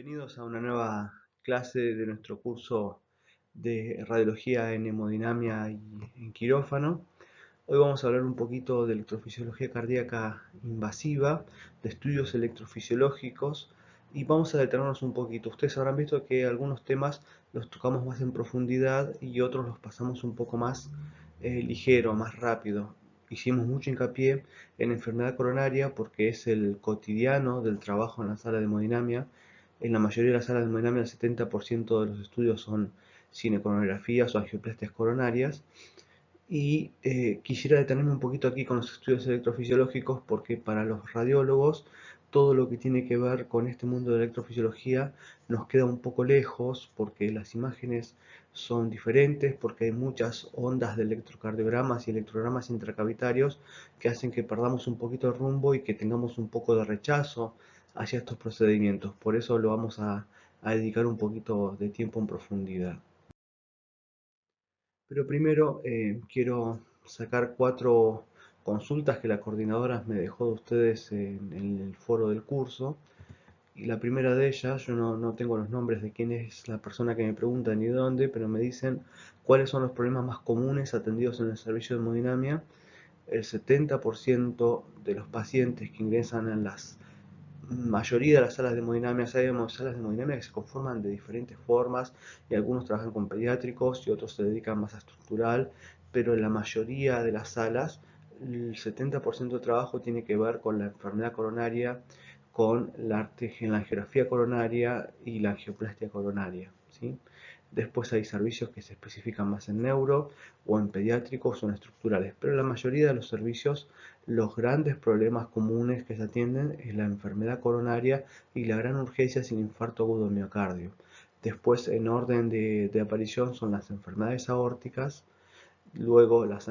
Bienvenidos a una nueva clase de nuestro curso de radiología en hemodinamia y en quirófano. Hoy vamos a hablar un poquito de electrofisiología cardíaca invasiva, de estudios electrofisiológicos y vamos a detenernos un poquito. Ustedes habrán visto que algunos temas los tocamos más en profundidad y otros los pasamos un poco más ligero, más rápido. Hicimos mucho hincapié en enfermedad coronaria porque es el cotidiano del trabajo en la sala de hemodinamia. En la mayoría de las salas de hemodinamia el 70% de los estudios son cinecoronografías o angioplastias coronarias. Y quisiera detenerme un poquito aquí con los estudios electrofisiológicos porque para los radiólogos todo lo que tiene que ver con este mundo de electrofisiología nos queda un poco lejos porque las imágenes son diferentes, porque hay muchas ondas de electrocardiogramas y electrogramas intracavitarios que hacen que perdamos un poquito el rumbo y que tengamos un poco de rechazo hacia estos procedimientos. Por eso lo vamos a dedicar un poquito de tiempo en profundidad. Pero primero quiero sacar 4 consultas que la coordinadora me dejó de ustedes en el foro del curso. Y la primera de ellas, yo no tengo los nombres de quién es la persona que me pregunta ni de dónde, pero me dicen cuáles son los problemas más comunes atendidos en el servicio de hemodinamia. El 70% de los pacientes que ingresan en las mayoría de las salas de hemodinamia, sabemos salas de hemodinamia que se conforman de diferentes formas y algunos trabajan con pediátricos y otros se dedican más a estructural, pero en la mayoría de las salas el 70% de trabajo tiene que ver con la enfermedad coronaria, con la angiografía coronaria y la angioplastia coronaria, ¿sí? Después hay servicios que se especifican más en neuro o en pediátricos o en estructurales, pero en la mayoría de los servicios los grandes problemas comunes que se atienden es la enfermedad coronaria y la gran urgencia sin infarto agudo de miocardio. Después, en orden de aparición, son las enfermedades aórticas, luego las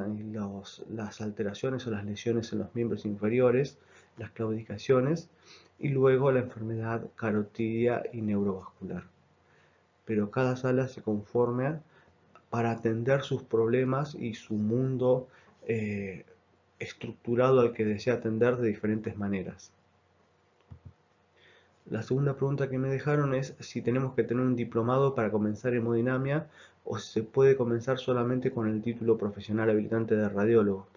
alteraciones o las lesiones en los miembros inferiores, las claudicaciones, y luego la enfermedad carotidia y neurovascular. Pero cada sala se conforma para atender sus problemas y su mundo eh, estructurado al que desea atender de diferentes maneras. La segunda pregunta que me dejaron es si tenemos que tener un diplomado para comenzar hemodinamia o si se puede comenzar solamente con el título profesional habilitante de radiólogo.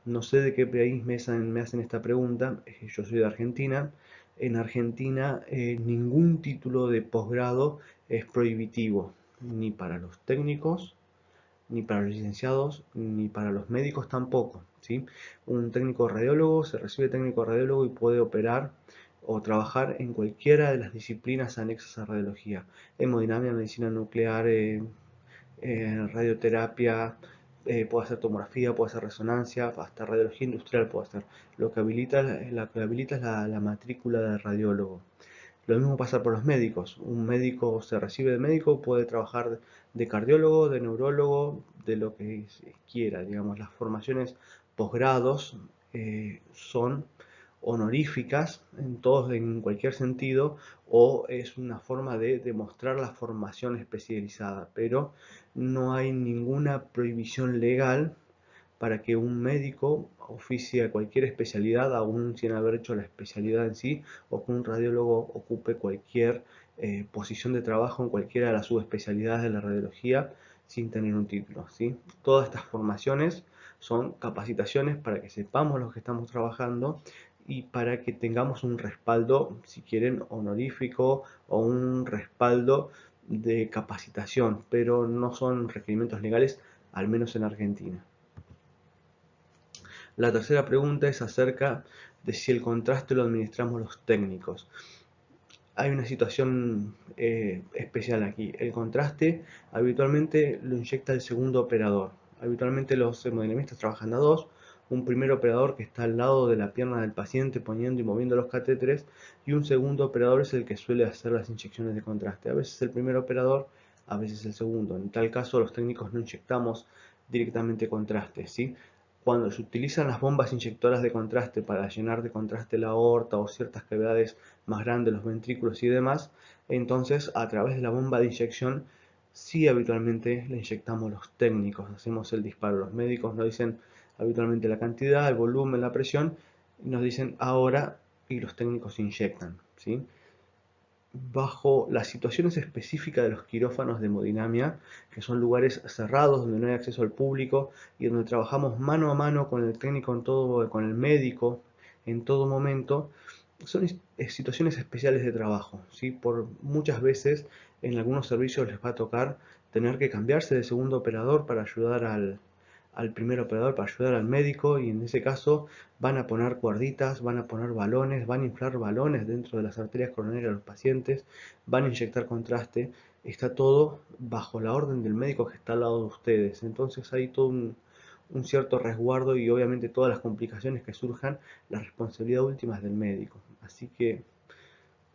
No sé de qué país me hacen esta pregunta, yo soy de Argentina. En Argentina ningún título de posgrado es prohibitivo, ni para los técnicos, ni para los licenciados, ni para los médicos tampoco, ¿sí? Un técnico radiólogo se recibe técnico radiólogo y puede operar o trabajar en cualquiera de las disciplinas anexas a radiología: hemodinamia, medicina nuclear, radioterapia, puede hacer tomografía, puede hacer resonancia, hasta radiología industrial puede hacer. Lo que habilita es la matrícula de radiólogo. Lo mismo pasa por los médicos. Un médico se recibe de médico, puede trabajar de cardiólogo, de neurólogo, de lo que quiera. Digamos, las formaciones posgrados son honoríficas en cualquier sentido, o es una forma de demostrar la formación especializada, pero no hay ninguna prohibición legal para que un médico oficie cualquier especialidad, aún sin haber hecho la especialidad en sí, o que un radiólogo ocupe cualquier posición de trabajo en cualquiera de las subespecialidades de la radiología sin tener un título, ¿sí? Todas estas formaciones son capacitaciones para que sepamos lo que estamos trabajando y para que tengamos un respaldo, si quieren, honorífico o un respaldo de capacitación, pero no son requerimientos legales, al menos en Argentina. La tercera pregunta es acerca de si el contraste lo administramos los técnicos. Hay una situación especial aquí. El contraste habitualmente lo inyecta el segundo operador. Habitualmente los hemodinamistas trabajan a dos: un primer operador que está al lado de la pierna del paciente poniendo y moviendo los catéteres, y un segundo operador es el que suele hacer las inyecciones de contraste. A veces el primer operador, a veces el segundo. En tal caso los técnicos no inyectamos directamente contraste, ¿sí? Cuando se utilizan las bombas inyectoras de contraste para llenar de contraste la aorta o ciertas cavidades más grandes, los ventrículos y demás, entonces a través de la bomba de inyección sí habitualmente le inyectamos los técnicos, hacemos el disparo. Los médicos nos dicen habitualmente la cantidad, el volumen, la presión, y nos dicen ahora, y los técnicos inyectan, ¿sí? bajo las situaciones específicas de los quirófanos de hemodinamia, que son lugares cerrados donde no hay acceso al público y donde trabajamos mano a mano con el técnico en todo, con el médico en todo momento, son situaciones especiales de trabajo, ¿sí? Por muchas veces en algunos servicios les va a tocar tener que cambiarse de segundo operador para ayudar al primer operador, para ayudar al médico, y en ese caso van a poner cuerditas, van a poner balones, van a inflar balones dentro de las arterias coronarias de los pacientes, van a inyectar contraste. Está todo bajo la orden del médico que está al lado de ustedes. Entonces hay todo un cierto resguardo y obviamente todas las complicaciones que surjan, la responsabilidad última es del médico. Así que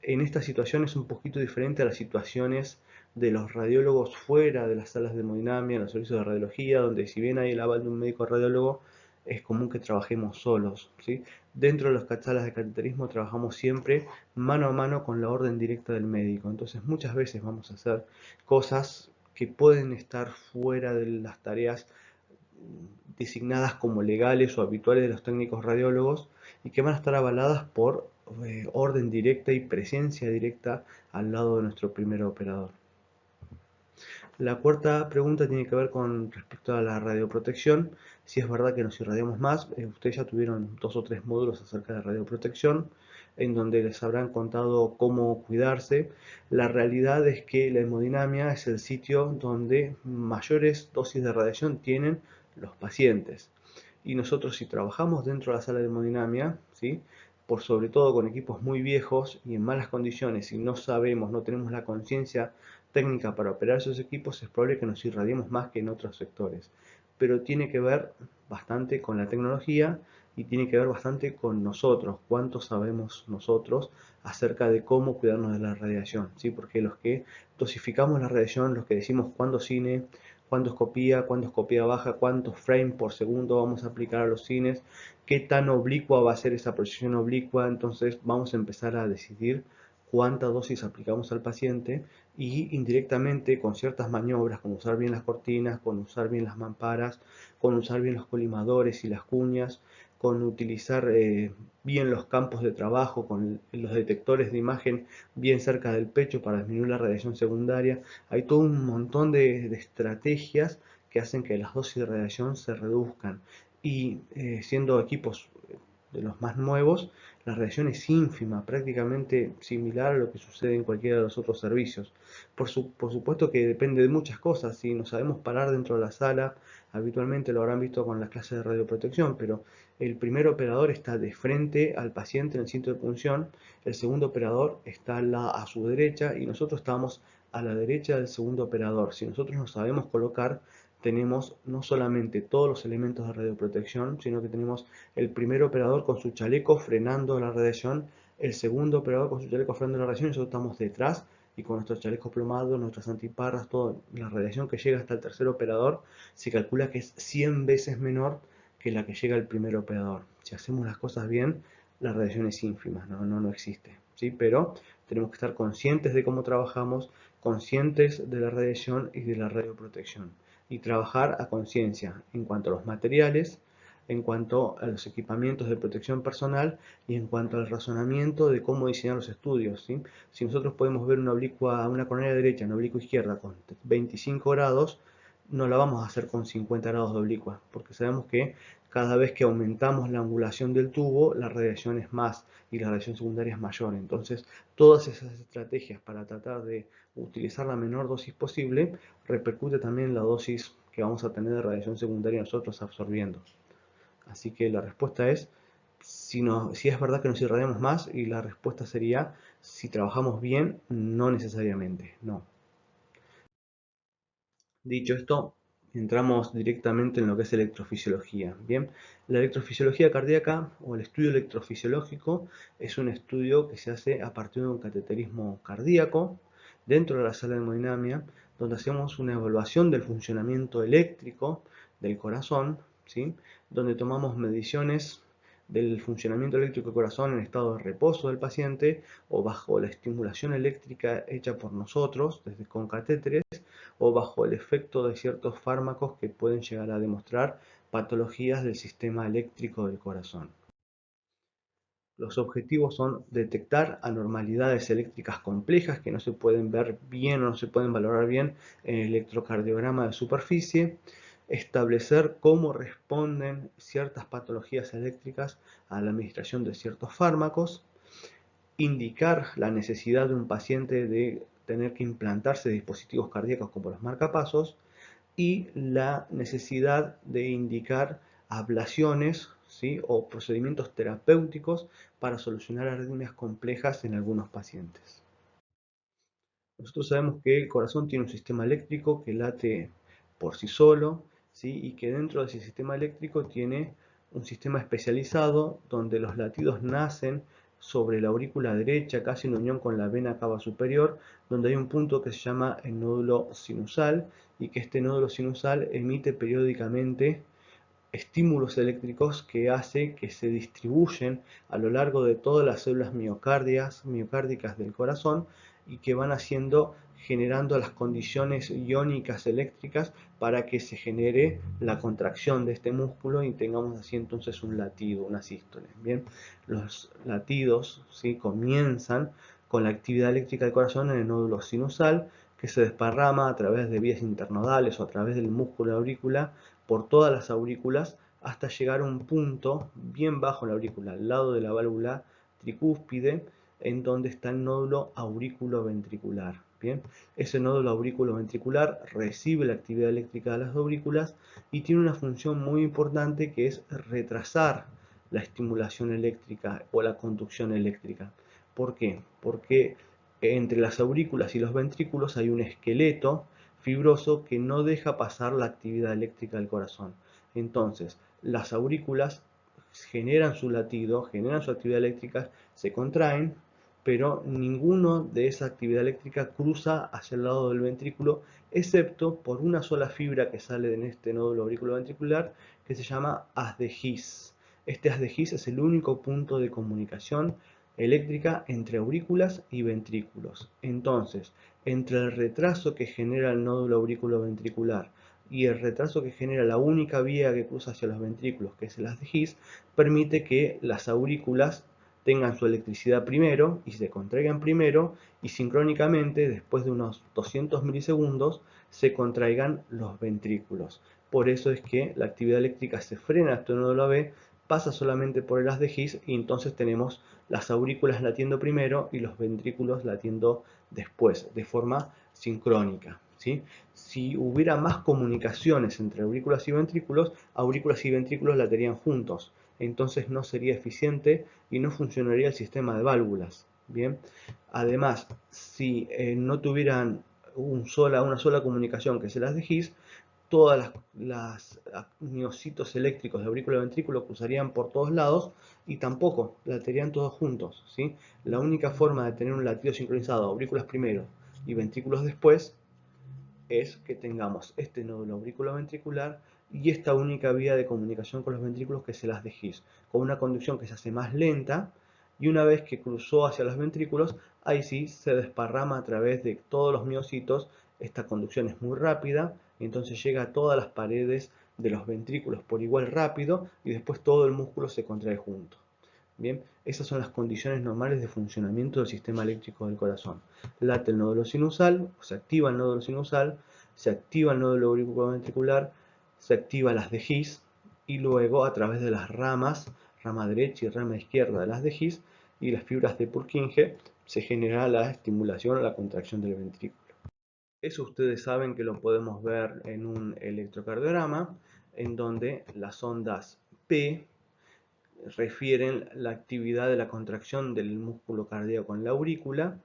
en esta situación es un poquito diferente a las situaciones de los radiólogos fuera de las salas de hemodinamia, en los servicios de radiología, donde si bien hay el aval de un médico radiólogo, es común que trabajemos solos, ¿sí? Dentro de las salas de cateterismo trabajamos siempre mano a mano con la orden directa del médico. Entonces muchas veces vamos a hacer cosas que pueden estar fuera de las tareas designadas como legales o habituales de los técnicos radiólogos y que van a estar avaladas por orden directa y presencia directa al lado de nuestro primer operador. La cuarta pregunta tiene que ver con respecto a la radioprotección. Si es verdad que nos irradiamos más, ustedes ya tuvieron 2 o 3 módulos acerca de radioprotección, en donde les habrán contado cómo cuidarse. La realidad es que la hemodinamia es el sitio donde mayores dosis de radiación tienen los pacientes. Y nosotros, si trabajamos dentro de la sala de hemodinamia, ¿sí? Por sobre todo con equipos muy viejos y en malas condiciones, y no sabemos, no tenemos la conciencia técnica para operar esos equipos, es probable que nos irradiemos más que en otros sectores. Pero tiene que ver bastante con la tecnología y tiene que ver bastante con nosotros, cuánto sabemos nosotros acerca de cómo cuidarnos de la radiación, ¿sí? Porque los que dosificamos la radiación, los que decimos cuándo cine, cuándo escopía baja, cuántos frames por segundo vamos a aplicar a los cines, qué tan oblicua va a ser esa proyección oblicua. Entonces vamos a empezar a decidir cuánta dosis aplicamos al paciente y indirectamente con ciertas maniobras, como usar bien las cortinas, con usar bien las mamparas, con usar bien los colimadores y las cuñas, con utilizar bien los campos de trabajo, con los detectores de imagen bien cerca del pecho para disminuir la radiación secundaria. Hay todo un montón de estrategias que hacen que las dosis de radiación se reduzcan. Y siendo equipos de los más nuevos, la radiación es ínfima, prácticamente similar a lo que sucede en cualquiera de los otros servicios. Por supuesto que depende de muchas cosas. Si no sabemos parar dentro de la sala, habitualmente lo habrán visto con las clases de radioprotección, pero el primer operador está de frente al paciente en el cinto de punción, el segundo operador está a su derecha y nosotros estamos a la derecha del segundo operador. Si nosotros nos sabemos colocar, tenemos no solamente todos los elementos de radioprotección, sino que tenemos el primer operador con su chaleco frenando la radiación, el segundo operador con su chaleco frenando la radiación, y nosotros estamos detrás y con nuestros chalecos plomados, nuestras antiparras, toda la radiación que llega hasta el tercer operador se calcula que es 100 veces menor que la que llega al primer operador. Si hacemos las cosas bien, la radiación es ínfima, no existe, ¿sí? Pero tenemos que estar conscientes de cómo trabajamos, conscientes de la radiación y de la radioprotección, y trabajar a conciencia en cuanto a los materiales, en cuanto a los equipamientos de protección personal y en cuanto al razonamiento de cómo diseñar los estudios, ¿sí? Si nosotros podemos ver una coronaria derecha, una oblicua izquierda con 25 grados, no la vamos a hacer con 50 grados de oblicua, porque sabemos que cada vez que aumentamos la angulación del tubo, la radiación es más y la radiación secundaria es mayor. Entonces, todas esas estrategias para tratar de utilizar la menor dosis posible repercute también en la dosis que vamos a tener de radiación secundaria nosotros absorbiendo. Así que la respuesta es si es verdad que nos irradiamos más, y la respuesta sería si trabajamos bien, no necesariamente, no. Dicho esto, entramos directamente en lo que es electrofisiología. Bien, la electrofisiología cardíaca o el estudio electrofisiológico es un estudio que se hace a partir de un cateterismo cardíaco dentro de la sala de hemodinamia, donde hacemos una evaluación del funcionamiento eléctrico del corazón, ¿sí? Donde tomamos mediciones del funcionamiento eléctrico del corazón en estado de reposo del paciente o bajo la estimulación eléctrica hecha por nosotros desde con catéteres, o bajo el efecto de ciertos fármacos que pueden llegar a demostrar patologías del sistema eléctrico del corazón. Los objetivos son detectar anormalidades eléctricas complejas que no se pueden ver bien o no se pueden valorar bien en el electrocardiograma de superficie, establecer cómo responden ciertas patologías eléctricas a la administración de ciertos fármacos, indicar la necesidad de un paciente de tener que implantarse dispositivos cardíacos como los marcapasos y la necesidad de indicar ablaciones, ¿sí?, o procedimientos terapéuticos para solucionar arritmias complejas en algunos pacientes. Nosotros sabemos que el corazón tiene un sistema eléctrico que late por sí solo, ¿sí?, y que dentro de ese sistema eléctrico tiene un sistema especializado donde los latidos nacen sobre la aurícula derecha, casi en unión con la vena cava superior, donde hay un punto que se llama el nódulo sinusal, y que este nódulo sinusal emite periódicamente estímulos eléctricos que hace que se distribuyen a lo largo de todas las células miocárdicas del corazón y que van haciendo, generando las condiciones iónicas eléctricas para que se genere la contracción de este músculo y tengamos así entonces un latido, una sístole. Bien, los latidos, ¿sí?, comienzan con la actividad eléctrica del corazón en el nódulo sinusal, que se desparrama a través de vías internodales o a través del músculo aurícula por todas las aurículas hasta llegar a un punto bien bajo en la aurícula, al lado de la válvula tricúspide, en donde está el nódulo aurículo-ventricular. Bien, ese nódulo aurículo-ventricular recibe la actividad eléctrica de las aurículas y tiene una función muy importante, que es retrasar la estimulación eléctrica o la conducción eléctrica. ¿Por qué? Porque entre las aurículas y los ventrículos hay un esqueleto fibroso que no deja pasar la actividad eléctrica del corazón. Entonces, las aurículas generan su latido, generan su actividad eléctrica, se contraen, pero ninguno de esa actividad eléctrica cruza hacia el lado del ventrículo, excepto por una sola fibra que sale de este nódulo auriculoventricular, que se llama haz de His. Este haz de His es el único punto de comunicación eléctrica entre aurículas y ventrículos. Entonces, entre el retraso que genera el nódulo auriculoventricular y el retraso que genera la única vía que cruza hacia los ventrículos, que es el haz de His, permite que las aurículas tengan su electricidad primero y se contraigan primero, y sincrónicamente, después de unos 200 milisegundos, se contraigan los ventrículos. Por eso es que la actividad eléctrica se frena hasta el nódulo AB, pasa solamente por el haz de His, y entonces tenemos las aurículas latiendo primero y los ventrículos latiendo después, de forma sincrónica, ¿sí? Si hubiera más comunicaciones entre aurículas y ventrículos laterían juntos, entonces no sería eficiente y no funcionaría el sistema de válvulas. Bien, además, si no tuvieran una sola comunicación, que es el haz de His, todas las miocitos eléctricos de aurículo-ventrículo cruzarían por todos lados y tampoco laterían todos juntos, ¿sí? La única forma de tener un latido sincronizado, aurículas primero y ventrículos después, es que tengamos este nódulo auriculoventricular y esta única vía de comunicación con los ventrículos, que es el haz de His, con una conducción que se hace más lenta, y una vez que cruzó hacia los ventrículos, ahí sí se desparrama a través de todos los miocitos. Esta conducción es muy rápida, entonces llega a todas las paredes de los ventrículos por igual rápido y después todo el músculo se contrae junto. Bien, esas son las condiciones normales de funcionamiento del sistema eléctrico del corazón. Late el nódulo sinusal, se activa el nódulo sinusal, se activa el nódulo auriculoventricular, se activa las de His, y luego a través de las ramas, rama derecha y rama izquierda de las de His y las fibras de Purkinje, se genera la estimulación o la contracción del ventrículo. Eso ustedes saben que lo podemos ver en un electrocardiograma, en donde las ondas P refieren la actividad de la contracción del músculo cardíaco en la aurícula,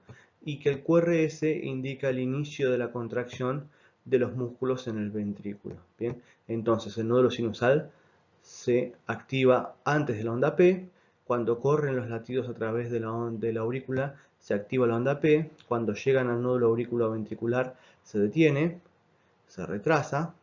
y que el QRS indica el inicio de la contracción de los músculos en el ventrículo. Bien, entonces el nódulo sinusal se activa antes de la onda P. Cuando corren los latidos a través de la aurícula, se activa la onda P. Cuando llegan al nódulo auriculoventricular, se detiene, se retrasa,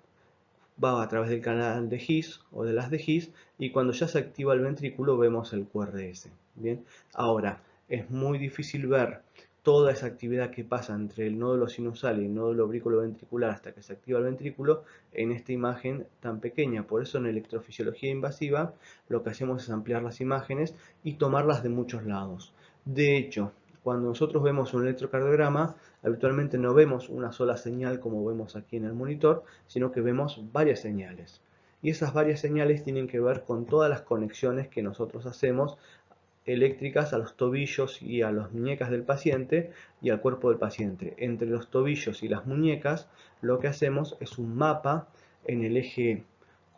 va a través del canal de His o de las de His, y cuando ya se activa el ventrículo vemos el QRS. Bien, ahora es muy difícil ver toda esa actividad que pasa entre el nódulo sinusal y el nódulo auriculoventricular hasta que se activa el ventrículo en esta imagen tan pequeña. Por eso en electrofisiología invasiva lo que hacemos es ampliar las imágenes y tomarlas de muchos lados. De hecho, cuando nosotros vemos un electrocardiograma, habitualmente no vemos una sola señal como vemos aquí en el monitor, sino que vemos varias señales. Y esas varias señales tienen que ver con todas las conexiones que nosotros hacemos eléctricas a los tobillos y a las muñecas del paciente y al cuerpo del paciente. Entre los tobillos y las muñecas lo que hacemos es un mapa en el eje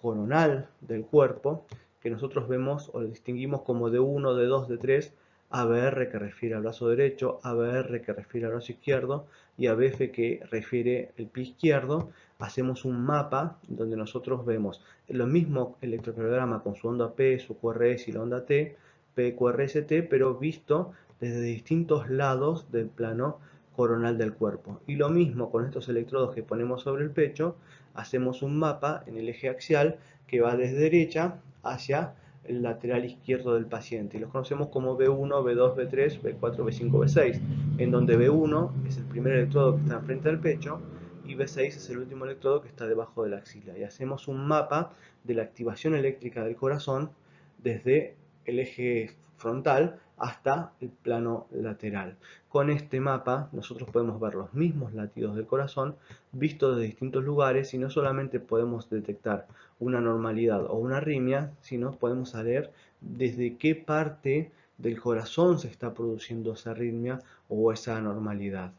coronal del cuerpo que nosotros vemos o distinguimos como D1, D2, D3, ABR que refiere al brazo derecho, ABR que refiere al brazo izquierdo y ABF que refiere el pie izquierdo. Hacemos un mapa donde nosotros vemos lo mismo electrocardiograma con su onda P, su QRS y la onda T, PQRST, pero visto desde distintos lados del plano coronal del cuerpo. Y lo mismo con estos electrodos que ponemos sobre el pecho, hacemos un mapa en el eje axial que va desde derecha hacia el lateral izquierdo del paciente. Y los conocemos como B1, B2, B3, B4, B5, B6, en donde B1 es el primer electrodo que está frente al pecho y B6 es el último electrodo que está debajo de la axila. Y hacemos un mapa de la activación eléctrica del corazón desde el eje frontal hasta el plano lateral. Con este mapa nosotros podemos ver los mismos latidos del corazón vistos de distintos lugares y no solamente podemos detectar una normalidad o una arritmia, sino podemos saber desde qué parte del corazón se está produciendo esa arritmia o esa anormalidad.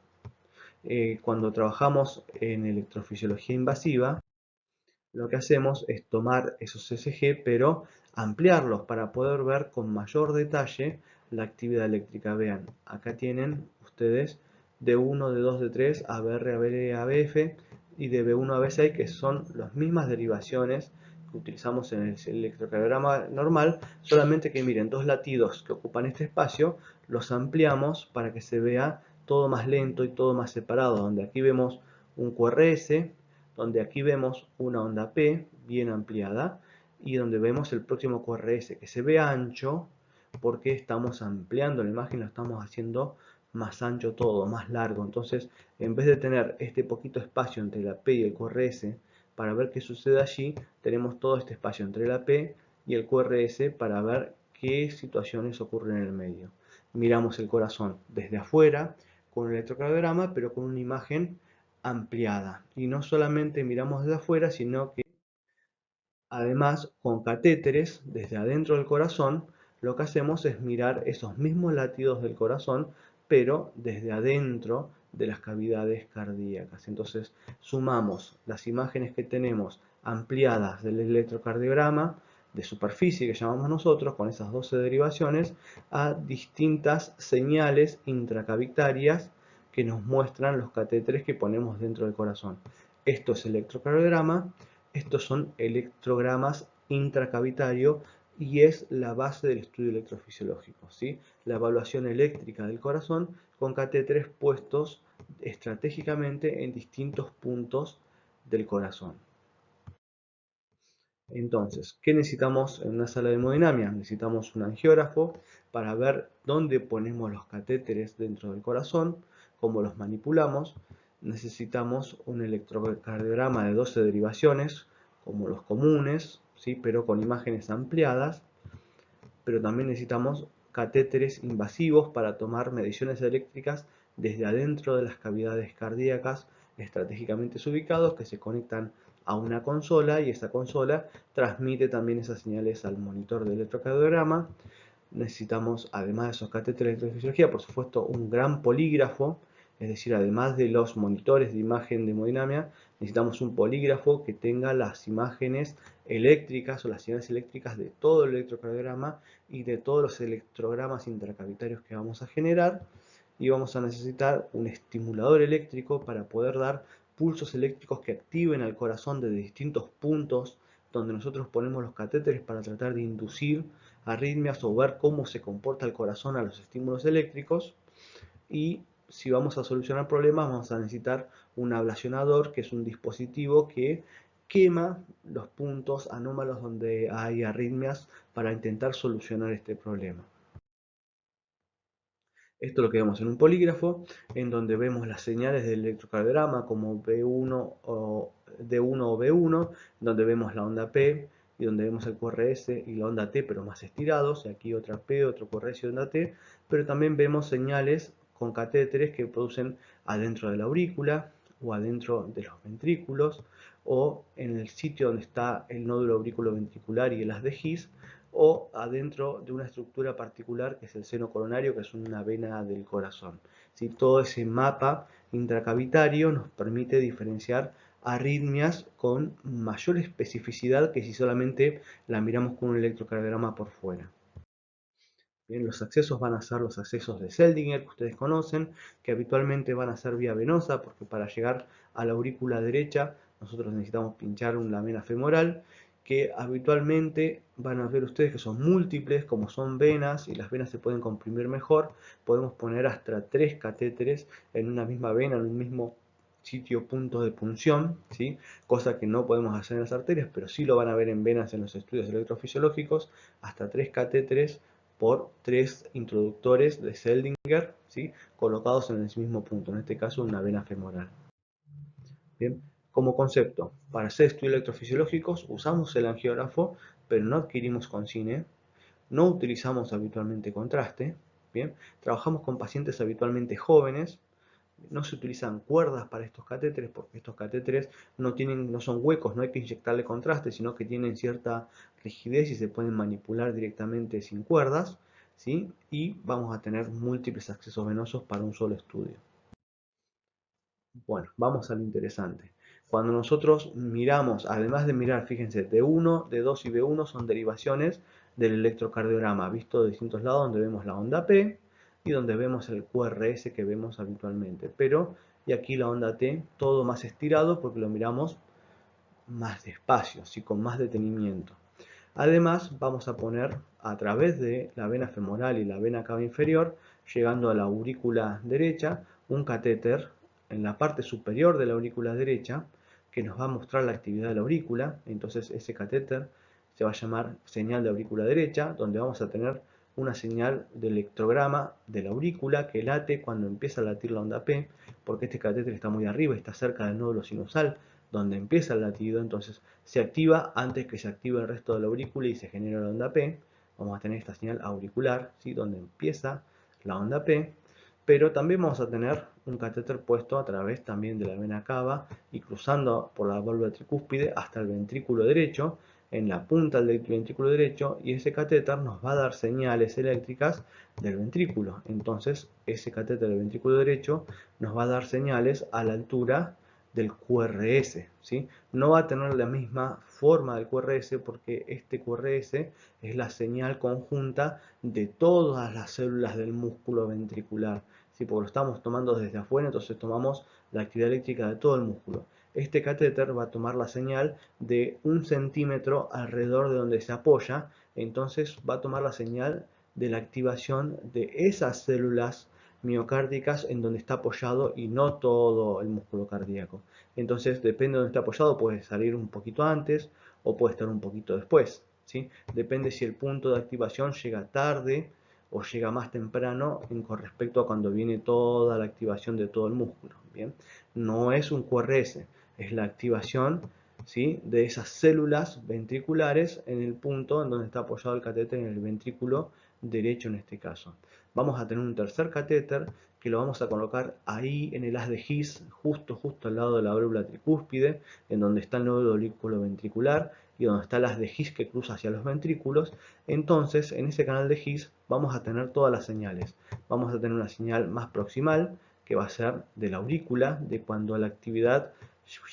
Cuando trabajamos en electrofisiología invasiva, lo que hacemos es tomar esos ECG, pero ampliarlos para poder ver con mayor detalle la actividad eléctrica. Vean, acá tienen ustedes D1, D2, D3, ABR, ABR, ABF y de B1 a B6, que son las mismas derivaciones que utilizamos en el electrocardiograma normal, solamente que miren, dos latidos que ocupan este espacio, los ampliamos para que se vea todo más lento y todo más separado, donde aquí vemos un QRS, donde aquí vemos una onda P bien ampliada y donde vemos el próximo QRS que se ve ancho porque estamos ampliando la imagen, lo estamos haciendo más ancho todo, más largo. Entonces, en vez de tener este poquito espacio entre la P y el QRS para ver qué sucede allí, tenemos todo este espacio entre la P y el QRS para ver qué situaciones ocurren en el medio. Miramos el corazón desde afuera con el electrocardiograma, pero con una imagen ampliada. Y no solamente miramos desde afuera, sino que además con catéteres desde adentro del corazón, lo que hacemos es mirar esos mismos latidos del corazón, pero desde adentro de las cavidades cardíacas. Entonces sumamos las imágenes que tenemos ampliadas del electrocardiograma de superficie que llamamos nosotros, con esas 12 derivaciones, a distintas señales intracavitarias que nos muestran los catéteres que ponemos dentro del corazón. Esto es electrocardiograma, estos son electrogramas intracavitario y es la base del estudio electrofisiológico, ¿sí? La evaluación eléctrica del corazón con catéteres puestos estratégicamente en distintos puntos del corazón. Entonces, ¿qué necesitamos en una sala de hemodinamia? Necesitamos un angiógrafo para ver dónde ponemos los catéteres dentro del corazón, cómo los manipulamos. Necesitamos un electrocardiograma de 12 derivaciones, como los comunes, ¿sí? Pero con imágenes ampliadas. Pero también necesitamos catéteres invasivos para tomar mediciones eléctricas desde adentro de las cavidades cardíacas estratégicamente ubicados que se conectan a una consola y esa consola transmite también esas señales al monitor de electrocardiograma. Necesitamos, además de esos catéteres de electrofisiología, por supuesto, un gran polígrafo, es decir, además de los monitores de imagen de hemodinamia, necesitamos un polígrafo que tenga las imágenes eléctricas o las señales eléctricas de todo el electrocardiograma y de todos los electrogramas intracavitarios que vamos a generar. Y vamos a necesitar un estimulador eléctrico para poder dar pulsos eléctricos que activen al corazón desde distintos puntos donde nosotros ponemos los catéteres para tratar de inducir arritmias o ver cómo se comporta el corazón a los estímulos eléctricos. Y si vamos a solucionar problemas, vamos a necesitar un ablacionador, que es un dispositivo que quema los puntos anómalos donde hay arritmias para intentar solucionar este problema. Esto es lo que vemos en un polígrafo, en donde vemos las señales del electrocardiograma como B1 o D1 o B1, donde vemos la onda P y donde vemos el QRS y la onda T, pero más estirados, y aquí otra P, otro QRS y onda T, pero también vemos señales con catéteres que producen adentro de la aurícula o adentro de los ventrículos o en el sitio donde está el nódulo auriculoventricular y el haz de His, o adentro de una estructura particular que es el seno coronario, que es una vena del corazón. ¿Sí? Todo ese mapa intracavitario nos permite diferenciar arritmias con mayor especificidad que si solamente la miramos con un electrocardiograma por fuera. Bien, los accesos van a ser los accesos de Seldinger, que ustedes conocen, que habitualmente van a ser vía venosa, porque para llegar a la aurícula derecha nosotros necesitamos pinchar una vena femoral, que habitualmente van a ver ustedes que son múltiples, como son venas, y las venas se pueden comprimir mejor. Podemos poner hasta 3 catéteres en una misma vena, en un mismo sitio punto de punción, ¿sí? Cosa que no podemos hacer en las arterias, pero sí lo van a ver en venas en los estudios electrofisiológicos, hasta 3 catéteres por 3 introductores de Seldinger, ¿sí? Colocados en el mismo punto, en este caso una vena femoral. Bien, como concepto, para hacer estudios electrofisiológicos usamos el angiógrafo, pero no adquirimos con cine, no utilizamos habitualmente contraste, bien, trabajamos con pacientes habitualmente jóvenes, no se utilizan cuerdas para estos catéteres porque estos catéteres no son huecos, no hay que inyectarle contraste, sino que tienen cierta rigidez y se pueden manipular directamente sin cuerdas, ¿sí? Y vamos a tener múltiples accesos venosos para un solo estudio. Bueno, vamos a lo interesante. Cuando nosotros miramos, además de mirar, fíjense, D1, D2 y B1 son derivaciones del electrocardiograma, visto de distintos lados, donde vemos la onda P y donde vemos el QRS que vemos habitualmente. Pero, y aquí la onda T, todo más estirado porque lo miramos más despacio, ¿sí? Con más detenimiento. Además, vamos a poner a través de la vena femoral y la vena cava inferior, llegando a la aurícula derecha, un catéter en la parte superior de la aurícula derecha que nos va a mostrar la actividad de la aurícula. Entonces ese catéter se va a llamar señal de aurícula derecha, donde vamos a tener una señal de electrograma de la aurícula que late cuando empieza a latir la onda P, porque este catéter está muy arriba, está cerca del nódulo sinusal, donde empieza el latido, entonces se activa antes que se active el resto de la aurícula y se genera la onda P. Vamos a tener esta señal auricular, ¿sí? Donde empieza la onda P, pero también vamos a tener un catéter puesto a través también de la vena cava y cruzando por la válvula tricúspide hasta el ventrículo derecho, en la punta del ventrículo derecho, y ese catéter nos va a dar señales eléctricas del ventrículo. Entonces ese catéter del ventrículo derecho nos va a dar señales a la altura del QRS, ¿sí? No va a tener la misma forma del QRS porque este QRS es la señal conjunta de todas las células del músculo ventricular, ¿sí? Porque lo estamos tomando desde afuera, entonces tomamos la actividad eléctrica de todo el músculo. Este catéter va a tomar la señal de 1 centímetro alrededor de donde se apoya, entonces va a tomar la señal de la activación de esas células miocárdicas en donde está apoyado y no todo el músculo cardíaco. Entonces, depende de donde está apoyado, puede salir un poquito antes o puede estar un poquito después, ¿sí? Depende si el punto de activación llega tarde o llega más temprano con respecto a cuando viene toda la activación de todo el músculo, ¿bien? No es un QRS, es la activación, ¿sí? De esas células ventriculares en el punto en donde está apoyado el catéter, en el ventrículo derecho en este caso. Vamos a tener un tercer catéter que lo vamos a colocar ahí en el haz de His, justo al lado de la válvula tricúspide, en donde está el nódulo auriculoventricular y donde está el haz de His que cruza hacia los ventrículos. Entonces, en ese canal de His vamos a tener todas las señales. Vamos a tener una señal más proximal, que va a ser de la aurícula, de cuando la actividad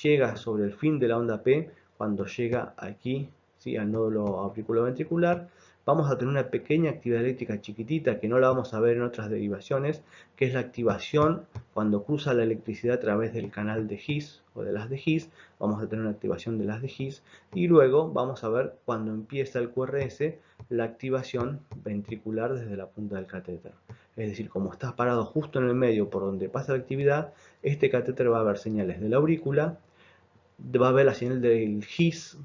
llega sobre el fin de la onda P, cuando llega aquí, ¿sí? Al nódulo auriculoventricular. Vamos a tener una pequeña actividad eléctrica chiquitita que no la vamos a ver en otras derivaciones, que es la activación cuando cruza la electricidad a través del canal de His o de las de His. Vamos a tener una activación de las de His y luego vamos a ver cuando empieza el QRS la activación ventricular desde la punta del catéter. Es decir, como está parado justo en el medio por donde pasa la actividad, este catéter va a ver señales de la aurícula, va a ver la señal del His,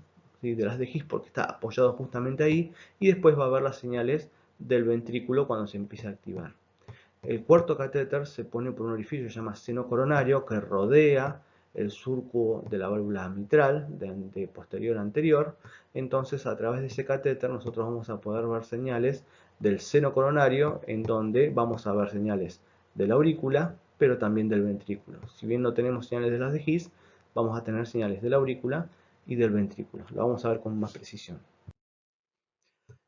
¿sí? De las de His porque está apoyado justamente ahí, y después va a ver las señales del ventrículo cuando se empieza a activar. El cuarto catéter se pone por un orificio que se llama seno coronario, que rodea el surco de la válvula mitral, de posterior a anterior. Entonces, a través de ese catéter nosotros vamos a poder ver señales del seno coronario, en donde vamos a ver señales de la aurícula, pero también del ventrículo. Si bien no tenemos señales de las de His, vamos a tener señales de la aurícula y del ventrículo. Lo vamos a ver con más precisión.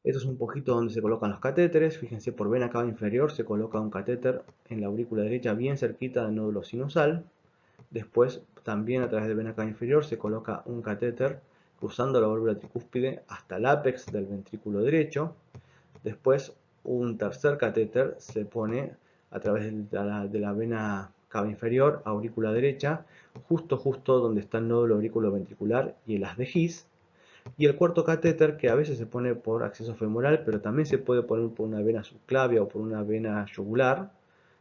Esto es un poquito donde se colocan los catéteres. Fíjense, por vena cava inferior se coloca un catéter en la aurícula derecha bien cerquita del nódulo sinusal. Después, también a través de vena cava inferior se coloca un catéter cruzando la válvula tricúspide hasta el ápex del ventrículo derecho. Después, un tercer catéter se pone a través de la vena cava inferior, aurícula derecha, justo donde está el nódulo auriculoventricular y el haz de His. Y el cuarto catéter, que a veces se pone por acceso femoral, pero también se puede poner por una vena subclavia o por una vena yugular,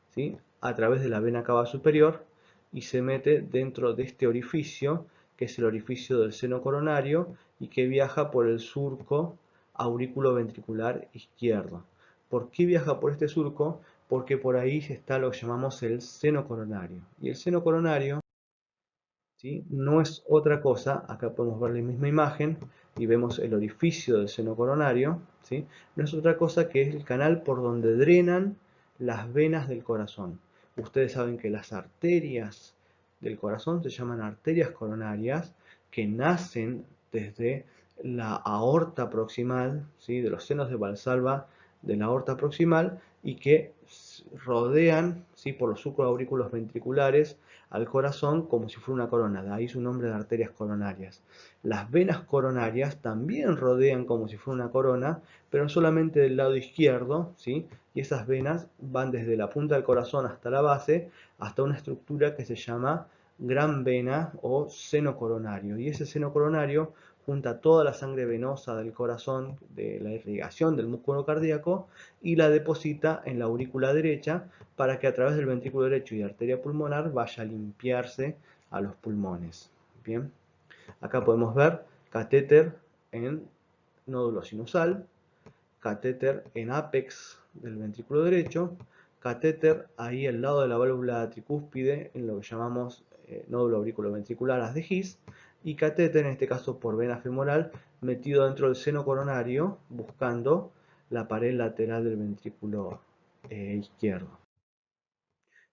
¿sí?, a través de la vena cava superior, y se mete dentro de este orificio, que es el orificio del seno coronario, y que viaja por el surco auriculoventricular izquierdo. ¿Por qué viaja por este surco? Porque por ahí está lo que llamamos el seno coronario. Y el seno coronario, ¿sí?, no es otra cosa. Acá podemos ver la misma imagen y vemos el orificio del seno coronario, ¿sí? No es otra cosa que es el canal por donde drenan las venas del corazón. Ustedes saben que las arterias del corazón se llaman arterias coronarias, que nacen desde la aorta proximal, ¿sí?, de los senos de Valsalva de la aorta proximal, y que rodean, ¿sí?, por los supraaurículos ventriculares al corazón como si fuera una corona. De ahí su nombre de arterias coronarias. Las venas coronarias también rodean como si fuera una corona, pero solamente del lado izquierdo, ¿sí? Y esas venas van desde la punta del corazón hasta la base, hasta una estructura que se llama gran vena o seno coronario. Y ese seno coronario junta toda la sangre venosa del corazón, de la irrigación del músculo cardíaco, y la deposita en la aurícula derecha para que a través del ventrículo derecho y arteria pulmonar vaya a limpiarse a los pulmones. Bien, acá podemos ver catéter en nódulo sinusal, catéter en ápex del ventrículo derecho, catéter ahí al lado de la válvula tricúspide en lo que llamamos nódulo auriculoventricular, haz de His, y catéter, en este caso por vena femoral, metido dentro del seno coronario, buscando la pared lateral del ventrículo izquierdo.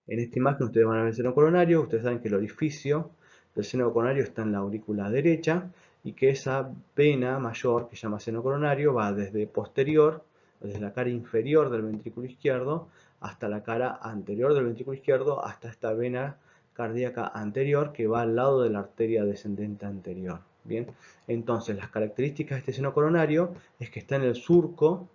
En esta imagen ustedes van a ver el seno coronario. Ustedes saben que el orificio del seno coronario está en la aurícula derecha, y que esa vena mayor, que se llama seno coronario, va desde posterior, desde la cara inferior del ventrículo izquierdo, hasta la cara anterior del ventrículo izquierdo, hasta esta vena cardíaca anterior que va al lado de la arteria descendente anterior. Bien, entonces las características de este seno coronario es que está en el surco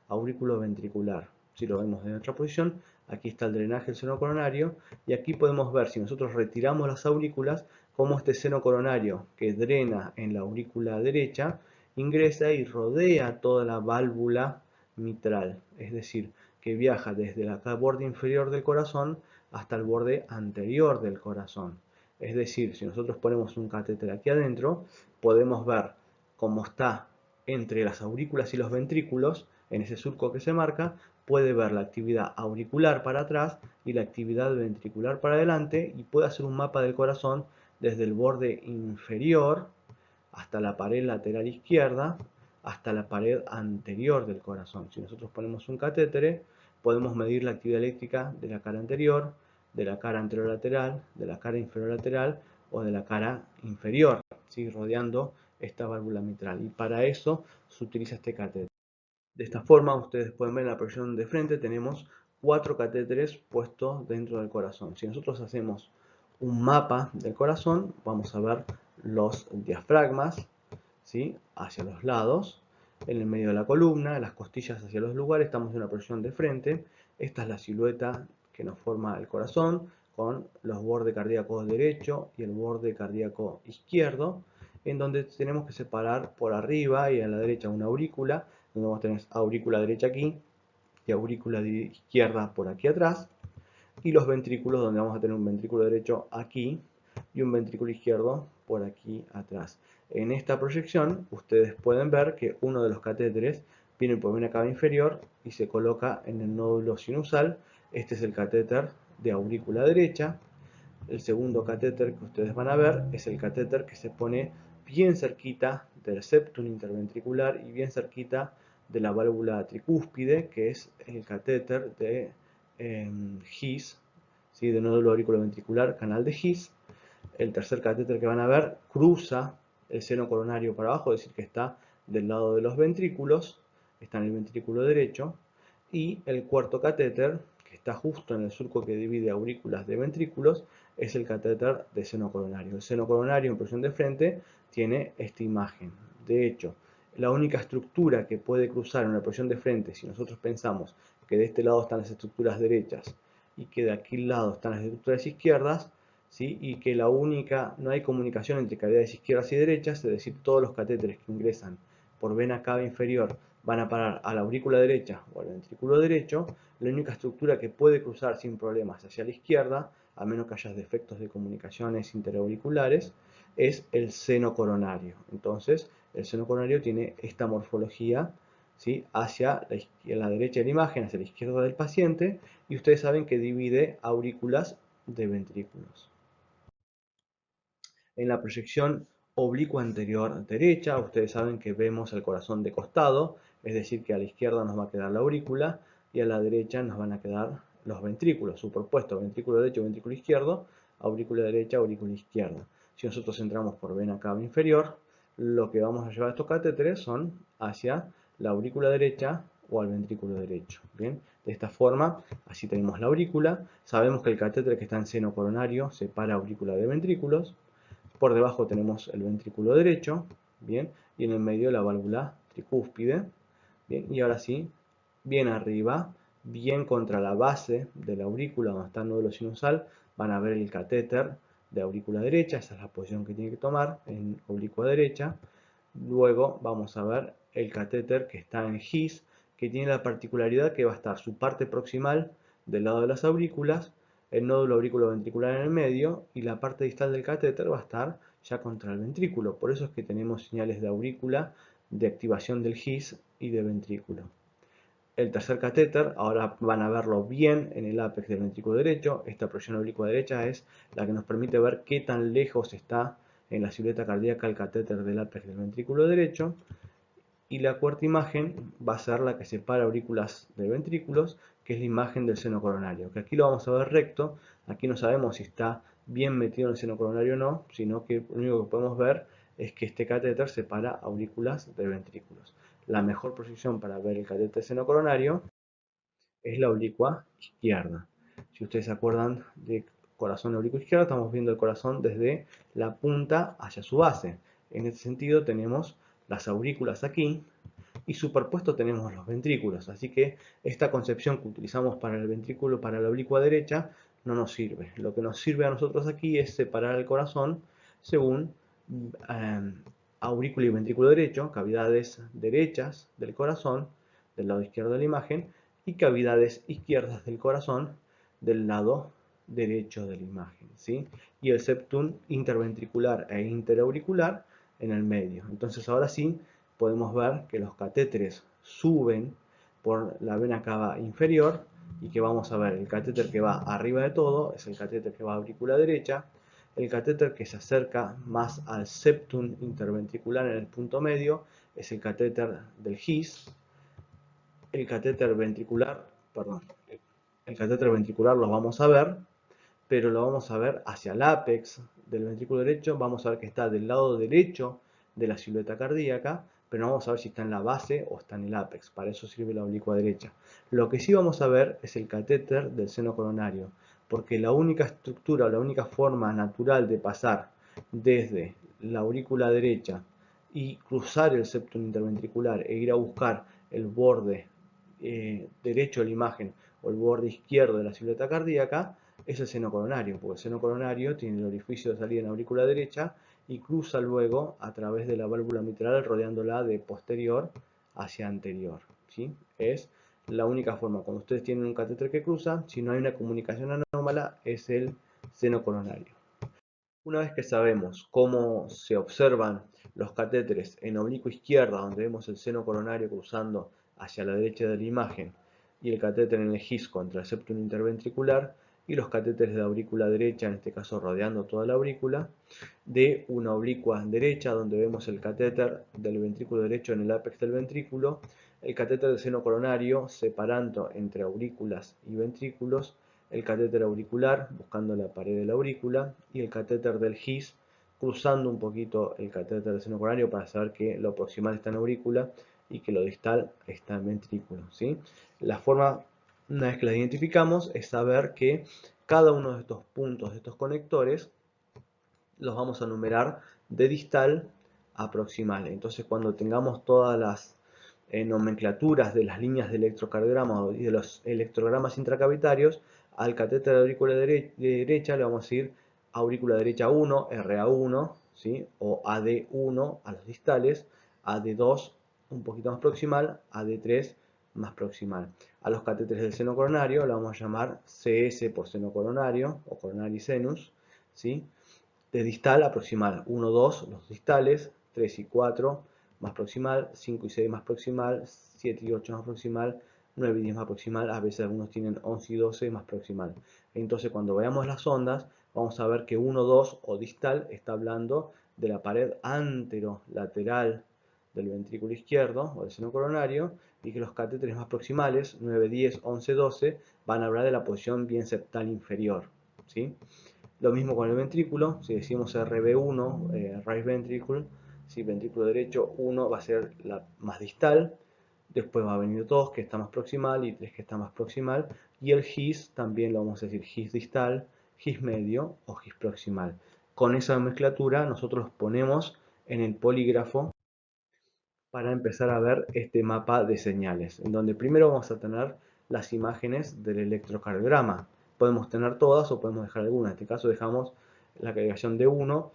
auriculoventricular. Si lo vemos en otra posición, aquí está el drenaje del seno coronario, y aquí podemos ver, si nosotros retiramos las aurículas, cómo este seno coronario que drena en la aurícula derecha ingresa y rodea toda la válvula mitral, es decir, que viaja desde el borde inferior del corazón hasta el borde anterior del corazón. Es decir, si nosotros ponemos un catéter aquí adentro, podemos ver cómo está entre las aurículas y los ventrículos, en ese surco que se marca, puede ver la actividad auricular para atrás y la actividad ventricular para adelante, y puede hacer un mapa del corazón desde el borde inferior hasta la pared lateral izquierda, hasta la pared anterior del corazón. Si nosotros ponemos un catéter, podemos medir la actividad eléctrica de la cara anterior, de la cara anterolateral, de la cara inferior-lateral o de la cara inferior, ¿sí?, rodeando esta válvula mitral. Y para eso se utiliza este catéter. De esta forma, ustedes pueden ver en la proyección de frente, tenemos 4 catéteres puestos dentro del corazón. Si nosotros hacemos un mapa del corazón, vamos a ver los diafragmas, ¿sí?, hacia los lados, en el medio de la columna, las costillas hacia los lugares. Estamos en una proyección de frente. Esta es la silueta que nos forma el corazón, con los bordes cardíacos derecho y el borde cardíaco izquierdo, en donde tenemos que separar por arriba y a la derecha una aurícula, donde vamos a tener aurícula derecha aquí y aurícula izquierda por aquí atrás, y los ventrículos, donde vamos a tener un ventrículo derecho aquí y un ventrículo izquierdo por aquí atrás. En esta proyección ustedes pueden ver que uno de los catéteres viene por vena cava inferior y se coloca en el nódulo sinusal, Este es el catéter de aurícula derecha. El segundo catéter que ustedes van a ver es el catéter que se pone bien cerquita del septum interventricular y bien cerquita de la válvula tricúspide, que es el catéter de His, ¿sí? De nódulo auriculoventricular, canal de His. El tercer catéter que van a ver cruza el seno coronario para abajo, es decir, que está del lado de los ventrículos, está en el ventrículo derecho. Y el cuarto catéter, que está justo en el surco que divide aurículas de ventrículos, es el catéter de seno coronario. El seno coronario en posición de frente tiene esta imagen. De hecho, la única estructura que puede cruzar en una posición de frente, si nosotros pensamos que de este lado están las estructuras derechas y que de aquel lado están las estructuras izquierdas, ¿sí? Y que no hay comunicación entre cavidades izquierdas y derechas, es decir, todos los catéteres que ingresan por vena cava inferior van a parar a la aurícula derecha o al ventrículo derecho. La única estructura que puede cruzar sin problemas hacia la izquierda, a menos que haya defectos de comunicaciones interauriculares, es el seno coronario. Entonces, el seno coronario tiene esta morfología, ¿sí? Hacia la derecha de la imagen, hacia la izquierda del paciente, y ustedes saben que divide aurículas de ventrículos. En la proyección oblicua anterior derecha, ustedes saben que vemos el corazón de costado, es decir, que a la izquierda nos va a quedar la aurícula y a la derecha nos van a quedar los ventrículos, superpuestos, ventrículo derecho, ventrículo izquierdo, aurícula derecha, aurícula izquierda. Si nosotros entramos por vena cava inferior, lo que vamos a llevar estos catéteres son hacia la aurícula derecha o al ventrículo derecho. Bien, de esta forma, así tenemos la aurícula. Sabemos que el catéter que está en seno coronario separa aurícula de ventrículos. Por debajo tenemos el ventrículo derecho, bien, y en el medio la válvula tricúspide, bien, y ahora sí, bien arriba, bien contra la base de la aurícula donde está el nódulo sinusal, van a ver el catéter de aurícula derecha, esa es la posición que tiene que tomar en oblicua derecha. Luego vamos a ver el catéter que está en His, que tiene la particularidad que va a estar su parte proximal del lado de las aurículas, el nódulo auriculoventricular en el medio y la parte distal del catéter va a estar ya contra el ventrículo. Por eso es que tenemos señales de aurícula, de activación del His y de ventrículo. El tercer catéter, ahora van a verlo bien en el ápex del ventrículo derecho. Esta proyección oblicua derecha es la que nos permite ver qué tan lejos está en la silueta cardíaca el catéter del ápex del ventrículo derecho. Y la cuarta imagen va a ser la que separa aurículas de ventrículos, que es la imagen del seno coronario, que aquí lo vamos a ver recto. Aquí no sabemos si está bien metido en el seno coronario o no, sino que lo único que podemos ver es que este catéter separa aurículas de ventrículos. La mejor posición para ver el catéter seno coronario es la oblicua izquierda. Si ustedes se acuerdan de corazón oblicuo izquierdo, estamos viendo el corazón desde la punta hacia su base. En este sentido tenemos las aurículas aquí y superpuesto tenemos los ventrículos. Así que esta concepción que utilizamos para el ventrículo, para la oblicua derecha, no nos sirve. Lo que nos sirve a nosotros aquí es separar el corazón según aurículo y ventrículo derecho, cavidades derechas del corazón, del lado izquierdo de la imagen, y cavidades izquierdas del corazón del lado derecho de la imagen, ¿sí? Y el septum interventricular e interauricular en el medio. Entonces ahora sí podemos ver que los catéteres suben por la vena cava inferior y que vamos a ver el catéter que va arriba de todo es el catéter que va a aurícula derecha, el catéter que se acerca más al septum interventricular en el punto medio es el catéter del His. El catéter ventricular, perdón, el catéter ventricular lo vamos a ver, pero lo vamos a ver hacia el ápex del ventrículo derecho. Vamos a ver que está del lado derecho de la silueta cardíaca, pero no vamos a ver si está en la base o está en el ápex. Para eso sirve la oblicua derecha. Lo que sí vamos a ver es el catéter del seno coronario, porque la única estructura, la única forma natural de pasar desde la aurícula derecha y cruzar el septum interventricular e ir a buscar el borde derecho de la imagen o el borde izquierdo de la silueta cardíaca es el seno coronario, porque el seno coronario tiene el orificio de salida en la aurícula derecha y cruza luego a través de la válvula mitral rodeándola de posterior hacia anterior, ¿sí? Es la única forma. Cuando ustedes tienen un catéter que cruza, si no hay una comunicación anómala, es el seno coronario. Una vez que sabemos cómo se observan los catéteres en oblicuo izquierda, donde vemos el seno coronario cruzando hacia la derecha de la imagen, y el catéter en el GIS contra el septum interventricular, y los catéteres de aurícula derecha, en este caso rodeando toda la aurícula, de una oblicua derecha, donde vemos el catéter del ventrículo derecho en el ápex del ventrículo, el catéter del seno coronario separando entre aurículas y ventrículos, el catéter auricular buscando la pared de la aurícula y el catéter del GIS cruzando un poquito el catéter del seno coronario para saber que lo proximal está en aurícula y que lo distal está en ventrículo, ¿sí? La forma, una vez que las identificamos, es saber que cada uno de estos puntos, de estos conectores, los vamos a numerar de distal a proximal. Entonces, cuando tengamos todas las nomenclaturas de las líneas de electrocardiograma y de los electrogramas intracavitarios, al catéter de aurícula derecha le vamos a decir aurícula derecha 1, RA1, ¿sí? O AD1 a los distales, AD2 un poquito más proximal, AD3 más proximal. A los catéteres del seno coronario le vamos a llamar CS por seno coronario o coronary senus, ¿sí? De distal a proximal, 1, 2 los distales, 3 y 4 más proximal, 5 y 6 más proximal, 7 y 8 más proximal, 9 y 10 más proximal, a veces algunos tienen 11 y 12 más proximal. Entonces cuando veamos las ondas, vamos a ver que 1, 2 o distal está hablando de la pared anterolateral del ventrículo izquierdo o del seno coronario, y que los catéteres más proximales, 9, 10, 11, 12, van a hablar de la posición bien septal inferior, ¿sí? Lo mismo con el ventrículo, si decimos RB1, right ventricle, si ventrículo derecho 1 va a ser la más distal, después va a venir 2 que está más proximal y 3 que está más proximal, y el GIS también lo vamos a decir GIS distal, GIS medio o GIS proximal. Con esa nomenclatura nosotros los ponemos en el polígrafo para empezar a ver este mapa de señales, en donde primero vamos a tener las imágenes del electrocardiograma. Podemos tener todas o podemos dejar algunas. En este caso dejamos la calibración de 1,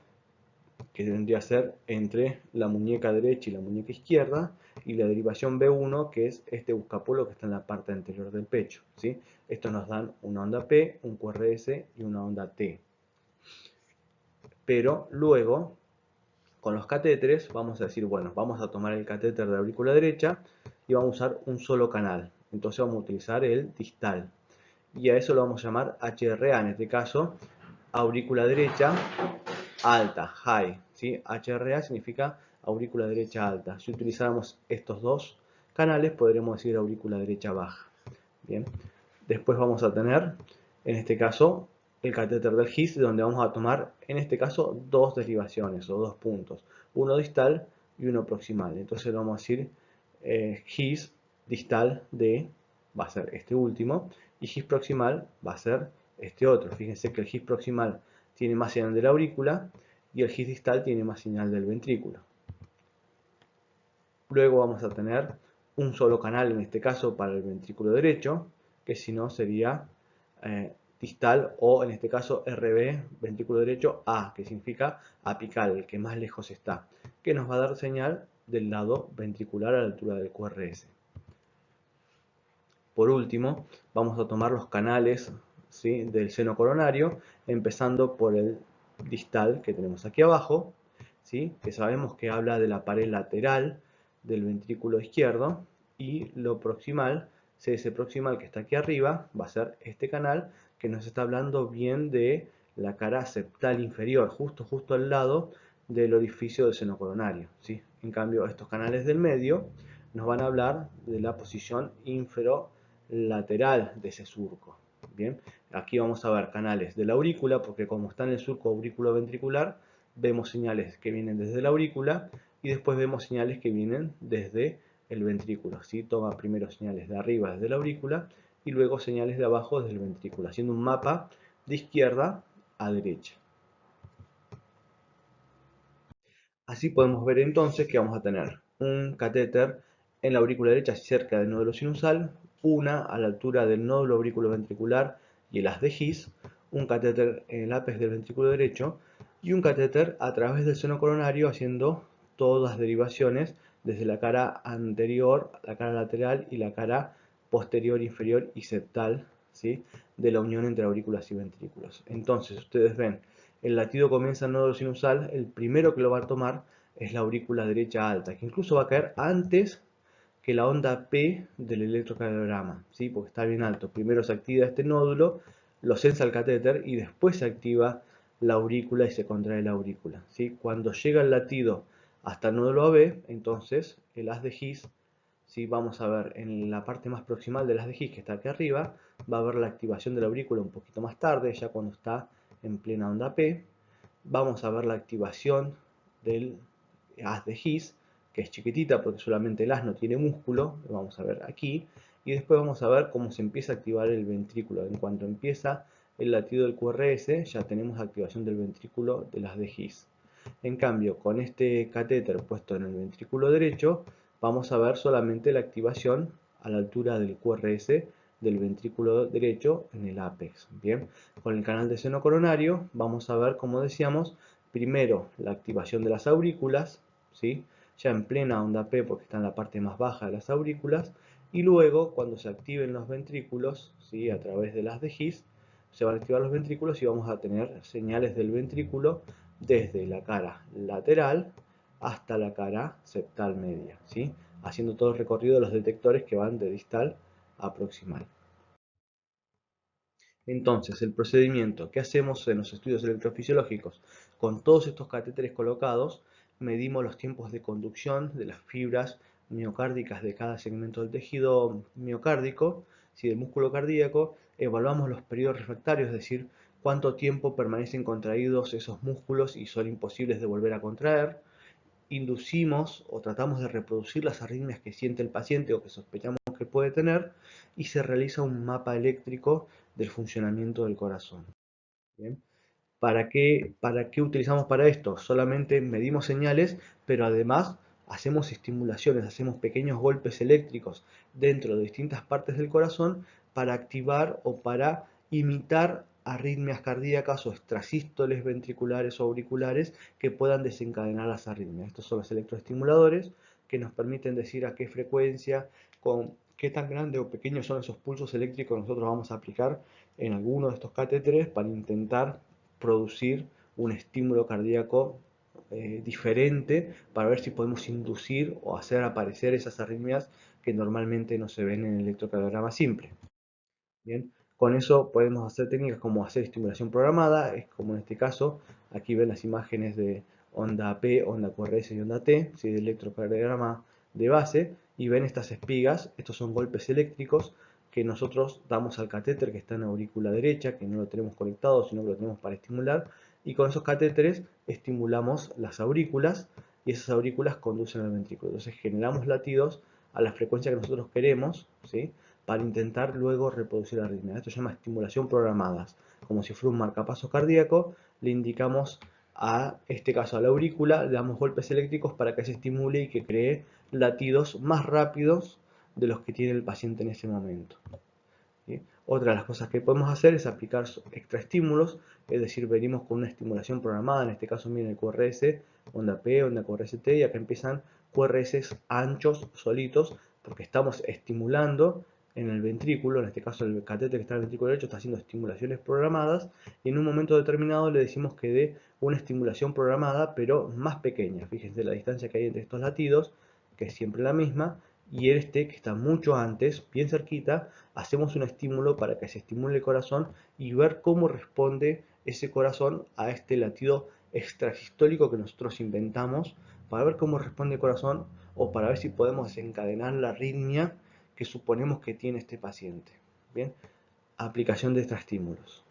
que tendría que ser entre la muñeca derecha y la muñeca izquierda, y la derivación B1, que es este buscapolo que está en la parte anterior del pecho, ¿sí? Estos nos dan una onda P, un QRS y una onda T. Pero luego, con los catéteres, vamos a decir, bueno, vamos a tomar el catéter de aurícula derecha y vamos a usar un solo canal. Entonces vamos a utilizar el distal. Y a eso lo vamos a llamar HRA, en este caso, aurícula derecha alta, high, ¿sí? HRA significa aurícula derecha alta. Si utilizáramos estos dos canales, podríamos decir aurícula derecha baja. Bien. Después vamos a tener, en este caso, el catéter del GIS, donde vamos a tomar, en este caso, dos derivaciones o dos puntos. Uno distal y uno proximal. Entonces vamos a decir GIS distal de, va a ser este último, y GIS proximal va a ser este otro. Fíjense que el GIS proximal tiene más señal de la aurícula y el GIS distal tiene más señal del ventrículo. Luego vamos a tener un solo canal, en este caso para el ventrículo derecho, que si no sería distal, o en este caso RB, ventrículo derecho A, que significa apical, el que más lejos está, que nos va a dar señal del lado ventricular a la altura del QRS. Por último, vamos a tomar los canales, ¿sí?, del seno coronario, empezando por el distal que tenemos aquí abajo, ¿sí?, que sabemos que habla de la pared lateral del ventrículo izquierdo, y lo proximal, CS proximal, que está aquí arriba, va a ser este canal que nos está hablando bien de la cara septal inferior, justo al lado del orificio del seno coronario, ¿sí? En cambio, estos canales del medio nos van a hablar de la posición inferolateral de ese surco. Bien, aquí vamos a ver canales de la aurícula, porque como está en el surco auriculoventricular, vemos señales que vienen desde la aurícula y después vemos señales que vienen desde el ventrículo, ¿sí? Toma primero señales de arriba desde la aurícula y luego señales de abajo desde el ventrículo, haciendo un mapa de izquierda a derecha. Así podemos ver entonces que vamos a tener un catéter en la aurícula derecha cerca del nódulo sinusal, una a la altura del nódulo auriculoventricular y el haz de His, un catéter en el ápex del ventrículo derecho y un catéter a través del seno coronario haciendo todas las derivaciones desde la cara anterior, la cara lateral y la cara posterior, inferior y septal, ¿sí?, de la unión entre aurículas y ventrículos. Entonces, ustedes ven, el latido comienza en el nódulo sinusal, el primero que lo va a tomar es la aurícula derecha alta, que incluso va a caer antes que la onda P del electrocardiograma, ¿sí? Porque está bien alto. Primero se activa este nódulo, lo sensa el catéter y después se activa la aurícula y se contrae la aurícula, ¿sí? Cuando llega el latido hasta el nódulo AB, entonces el haz de His, ¿sí? Vamos a ver en la parte más proximal del haz de His, que está aquí arriba, va a haber la activación de la aurícula un poquito más tarde, ya cuando está en plena onda P. Vamos a ver la activación del haz de His, que es chiquitita porque solamente el haz no tiene músculo, lo vamos a ver aquí, y después vamos a ver cómo se empieza a activar el ventrículo. En cuanto empieza el latido del QRS, ya tenemos activación del ventrículo del haz de His. En cambio, con este catéter puesto en el ventrículo derecho, vamos a ver solamente la activación a la altura del QRS del ventrículo derecho en el ápex. Bien, con el canal de seno coronario vamos a ver, como decíamos, primero la activación de las aurículas, ¿sí? Ya en plena onda P porque está en la parte más baja de las aurículas, y luego cuando se activen los ventrículos, ¿sí? A través de las de His, se van a activar los ventrículos y vamos a tener señales del ventrículo desde la cara lateral hasta la cara septal media, ¿sí? Haciendo todo el recorrido de los detectores que van de distal a proximal. Entonces, el procedimiento que hacemos en los estudios electrofisiológicos con todos estos catéteres colocados, medimos los tiempos de conducción de las fibras miocárdicas de cada segmento del tejido miocárdico, si del músculo cardíaco, evaluamos los periodos refractarios, es decir, cuánto tiempo permanecen contraídos esos músculos y son imposibles de volver a contraer, inducimos o tratamos de reproducir las arritmias que siente el paciente o que sospechamos que puede tener y se realiza un mapa eléctrico del funcionamiento del corazón. ¿Bien? ¿Para qué utilizamos para esto? Solamente medimos señales, pero además hacemos estimulaciones, hacemos pequeños golpes eléctricos dentro de distintas partes del corazón para activar o para imitar arritmias cardíacas o extrasístoles ventriculares o auriculares que puedan desencadenar las arritmias. Estos son los electroestimuladores que nos permiten decir a qué frecuencia, con qué tan grande o pequeños son esos pulsos eléctricos que nosotros vamos a aplicar en alguno de estos catéteres para intentar producir un estímulo cardíaco diferente para ver si podemos inducir o hacer aparecer esas arritmias que normalmente no se ven en el electrocardiograma simple. Bien, con eso podemos hacer técnicas como hacer estimulación programada, es como en este caso, aquí ven las imágenes de onda P, onda QRS y onda T, ¿sí? De electrocardiograma de base, y ven estas espigas, estos son golpes eléctricos que nosotros damos al catéter que está en la aurícula derecha, que no lo tenemos conectado, sino que lo tenemos para estimular, y con esos catéteres estimulamos las aurículas, y esas aurículas conducen al ventrículo. Entonces generamos latidos a la frecuencia que nosotros queremos, ¿sí? Para intentar luego reproducir la arritmia. Esto se llama estimulación programada. Como si fuera un marcapaso cardíaco, le indicamos a este caso a la aurícula, le damos golpes eléctricos para que se estimule y que cree latidos más rápidos de los que tiene el paciente en ese momento. ¿Sí? Otra de las cosas que podemos hacer es aplicar extraestímulos, es decir, venimos con una estimulación programada, en este caso miren el QRS, onda P, onda QRST, y acá empiezan QRS anchos, solitos, porque estamos estimulando en el ventrículo, en este caso el catéter que está en el ventrículo derecho está haciendo estimulaciones programadas, y en un momento determinado le decimos que dé una estimulación programada, pero más pequeña. Fíjense la distancia que hay entre estos latidos, que es siempre la misma, y este que está mucho antes, bien cerquita, hacemos un estímulo para que se estimule el corazón y ver cómo responde ese corazón a este latido extrasistólico que nosotros inventamos, para ver cómo responde el corazón o para ver si podemos desencadenar la arritmia que suponemos que tiene este paciente. Bien, aplicación de extraestímulos.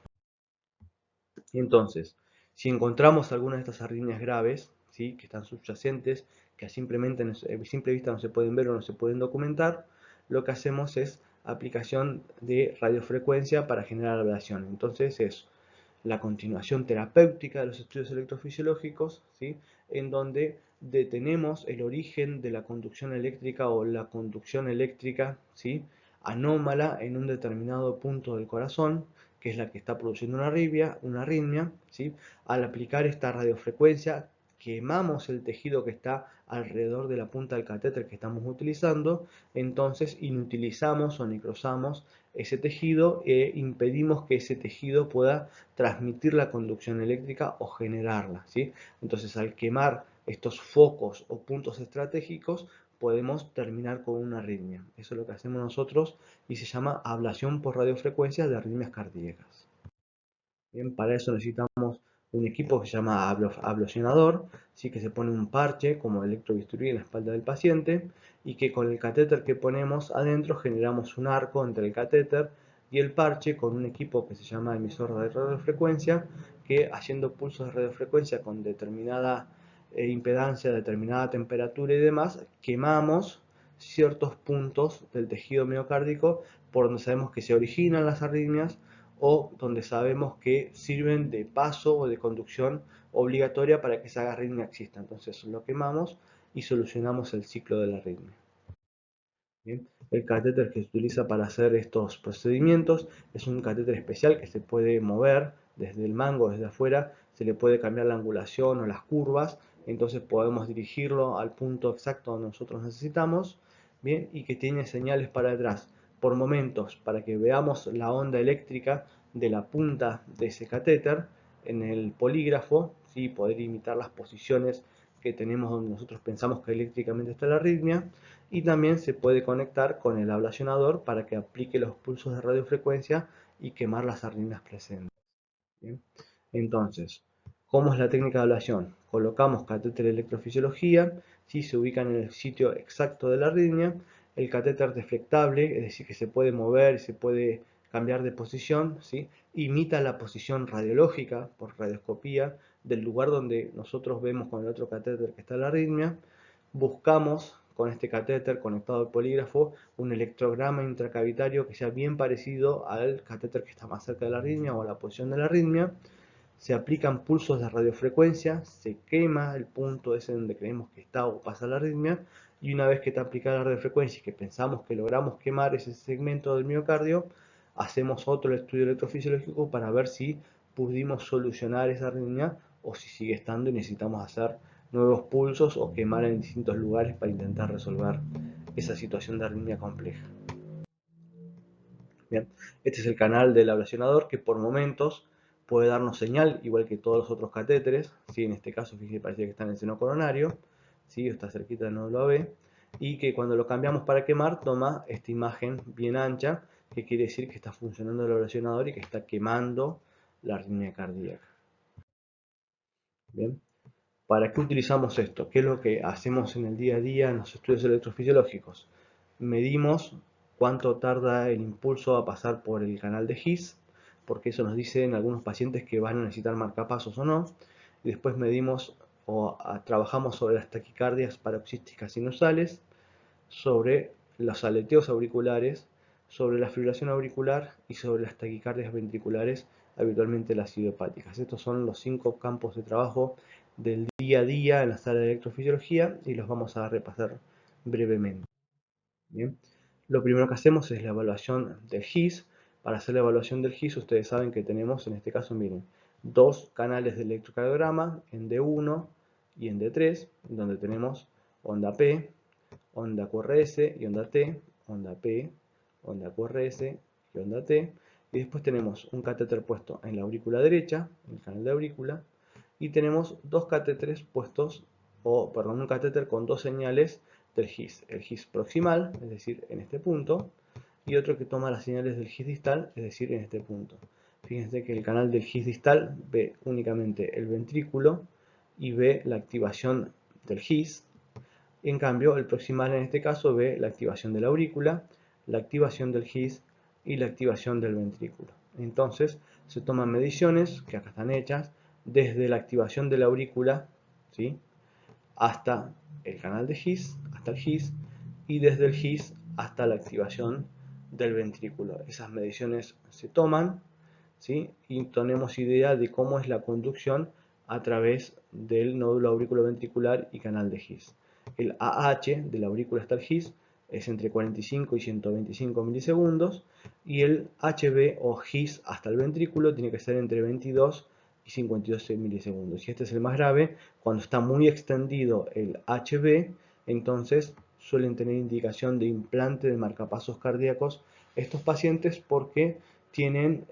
Y entonces, si encontramos alguna de estas arritmias graves, ¿sí? Que están subyacentes, que simplemente a simple vista no se pueden ver o no se pueden documentar, lo que hacemos es aplicación de radiofrecuencia para generar ablación. Entonces es la continuación terapéutica de los estudios electrofisiológicos, ¿sí? En donde detenemos el origen de la conducción eléctrica o la conducción eléctrica, ¿sí? Anómala en un determinado punto del corazón, que es la que está produciendo una arritmia, ¿sí? Al aplicar esta radiofrecuencia, quemamos el tejido que está alrededor de la punta del catéter que estamos utilizando, entonces inutilizamos o necrosamos ese tejido e impedimos que ese tejido pueda transmitir la conducción eléctrica o generarla, ¿sí? Entonces al quemar estos focos o puntos estratégicos podemos terminar con una arritmia. Eso es lo que hacemos nosotros y se llama ablación por radiofrecuencia de arritmias cardíacas. Bien, para eso necesitamos un equipo que se llama ablacionador, ¿sí? Que se pone un parche como electrobisturí en la espalda del paciente y que con el catéter que ponemos adentro generamos un arco entre el catéter y el parche con un equipo que se llama emisor de radiofrecuencia que haciendo pulsos de radiofrecuencia con determinada impedancia, determinada temperatura y demás, quemamos ciertos puntos del tejido miocárdico por donde sabemos que se originan las arritmias o donde sabemos que sirven de paso o de conducción obligatoria para que esa arritmia exista. Entonces lo quemamos y solucionamos el ciclo de la arritmia. Bien. El catéter que se utiliza para hacer estos procedimientos es un catéter especial que se puede mover desde el mango, desde afuera, se le puede cambiar la angulación o las curvas, entonces podemos dirigirlo al punto exacto donde nosotros necesitamos, bien, y que tiene señales para atrás por momentos para que veamos la onda eléctrica de la punta de ese catéter en el polígrafo, ¿sí? Poder imitar las posiciones que tenemos donde nosotros pensamos que eléctricamente está la arritmia, y también se puede conectar con el ablacionador para que aplique los pulsos de radiofrecuencia y quemar las arritmias presentes. ¿Bien? Entonces, ¿cómo es la técnica de ablación? Colocamos catéter de electrofisiología, ¿sí? Se ubican en el sitio exacto de la arritmia, el catéter deflectable, es decir, que se puede mover, se puede cambiar de posición, ¿sí? Imita la posición radiológica por radioscopía del lugar donde nosotros vemos con el otro catéter que está la arritmia. Buscamos con este catéter conectado al polígrafo un electrograma intracavitario que sea bien parecido al catéter que está más cerca de la arritmia o a la posición de la arritmia. Se aplican pulsos de radiofrecuencia, se quema el punto ese donde creemos que está o pasa la arritmia, y una vez que está aplicada la radiofrecuencia y que pensamos que logramos quemar ese segmento del miocardio, hacemos otro estudio electrofisiológico para ver si pudimos solucionar esa arritmia o si sigue estando y necesitamos hacer nuevos pulsos o quemar en distintos lugares para intentar resolver esa situación de arritmia compleja. Bien, este es el canal del ablacionador que por momentos puede darnos señal, igual que todos los otros catéteres, ¿sí? En este caso, fíjense, parece que está en el seno coronario, ¿sí? Está cerquita del nódulo AB, y que cuando lo cambiamos para quemar toma esta imagen bien ancha, que quiere decir que está funcionando el ablacionador y que está quemando la arritmia cardíaca. Bien. ¿Para qué utilizamos esto? ¿Qué es lo que hacemos en el día a día en los estudios electrofisiológicos? Medimos cuánto tarda el impulso a pasar por el canal de His, porque eso nos dice en algunos pacientes que van a necesitar marcapasos o no. Y después medimos o trabajamos sobre las taquicardias paroxísticas sinusales, sobre los aleteos auriculares, sobre la fibrilación auricular y sobre las taquicardias ventriculares, habitualmente las idiopáticas. Estos son los 5 campos de trabajo del día a día en la sala de electrofisiología y los vamos a repasar brevemente. Bien. Lo primero que hacemos es la evaluación del GIS. Para hacer la evaluación del GIS, ustedes saben que tenemos, en este caso, miren, dos canales de electrocardiograma en D1 y en D3, donde tenemos onda P, onda QRS y onda T, onda P, onda QRS y onda T. Y después tenemos un catéter puesto en la aurícula derecha, en el canal de aurícula, y tenemos dos catéteres puestos, o perdón, un catéter con dos señales del GIS. El GIS proximal, es decir, en este punto, y otro que toma las señales del GIS distal, es decir, en este punto. Fíjense que el canal del GIS distal ve únicamente el ventrículo y ve la activación del GIS. En cambio, el proximal en este caso ve la activación de la aurícula, la activación del GIS y la activación del ventrículo. Entonces, se toman mediciones, que acá están hechas, desde la activación de la aurícula, ¿sí? Hasta el canal de GIS, hasta el GIS, y desde el GIS hasta la activación del ventrículo. Esas mediciones se toman, ¿sí? Y tenemos idea de cómo es la conducción a través del nódulo auriculoventricular y canal de GIS. El AH de la aurícula hasta el GIS es entre 45 y 125 milisegundos y el HB o GIS hasta el ventrículo tiene que ser entre 22 y 52 milisegundos. Y este es el más grave. Cuando está muy extendido el HB, entonces suelen tener indicación de implante de marcapasos cardíacos estos pacientes porque tienen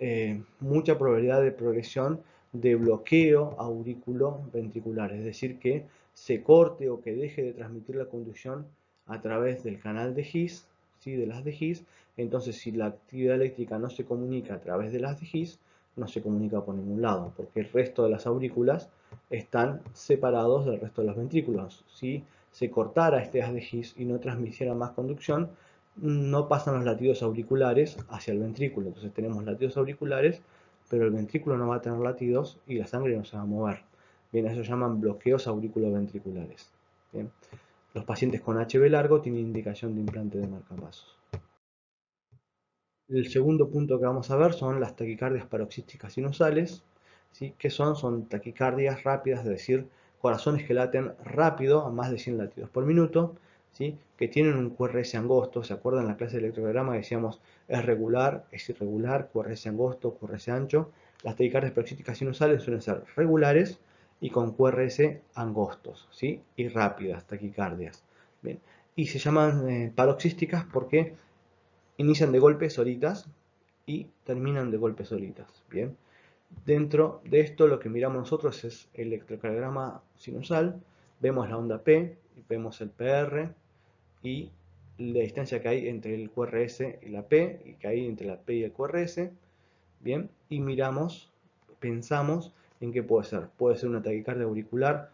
mucha probabilidad de progresión de bloqueo auriculoventricular, es decir, que se corte o que deje de transmitir la conducción a través del canal de His, ¿sí? De las de His. Entonces, si la actividad eléctrica no se comunica a través de las de His, no se comunica por ningún lado, porque el resto de las aurículas están separados del resto de los ventrículos. Si se cortara este haz de His y no transmitiera más conducción, no pasan los latidos auriculares hacia el ventrículo. Entonces tenemos latidos auriculares, pero el ventrículo no va a tener latidos y la sangre no se va a mover. Bien, eso se llaman bloqueos auriculoventriculares. Bien. Los pacientes con HB largo tienen indicación de implante de marcapasos. El segundo punto que vamos a ver son las taquicardias paroxísticas sinusales. ¿Sí? ¿Qué son? Son taquicardias rápidas, es decir, corazones que laten rápido a más de 100 latidos por minuto, ¿sí? Que tienen un QRS angosto. ¿Se acuerdan en la clase de electrocardiograma que decíamos es regular, es irregular, QRS angosto, QRS ancho? Las taquicardias paroxísticas sinusales suelen ser regulares y con QRS angostos, ¿sí? Y rápidas taquicardias. Bien. Y se llaman paroxísticas porque inician de golpe solitas y terminan de golpe solitas. Bien. Dentro de esto lo que miramos nosotros es el electrocardiograma sinusal, vemos la onda P, vemos el PR y la distancia que hay entre el QRS y la P, y que hay entre la P y el QRS, bien, y miramos, pensamos en qué puede ser. Puede ser una taquicardia auricular,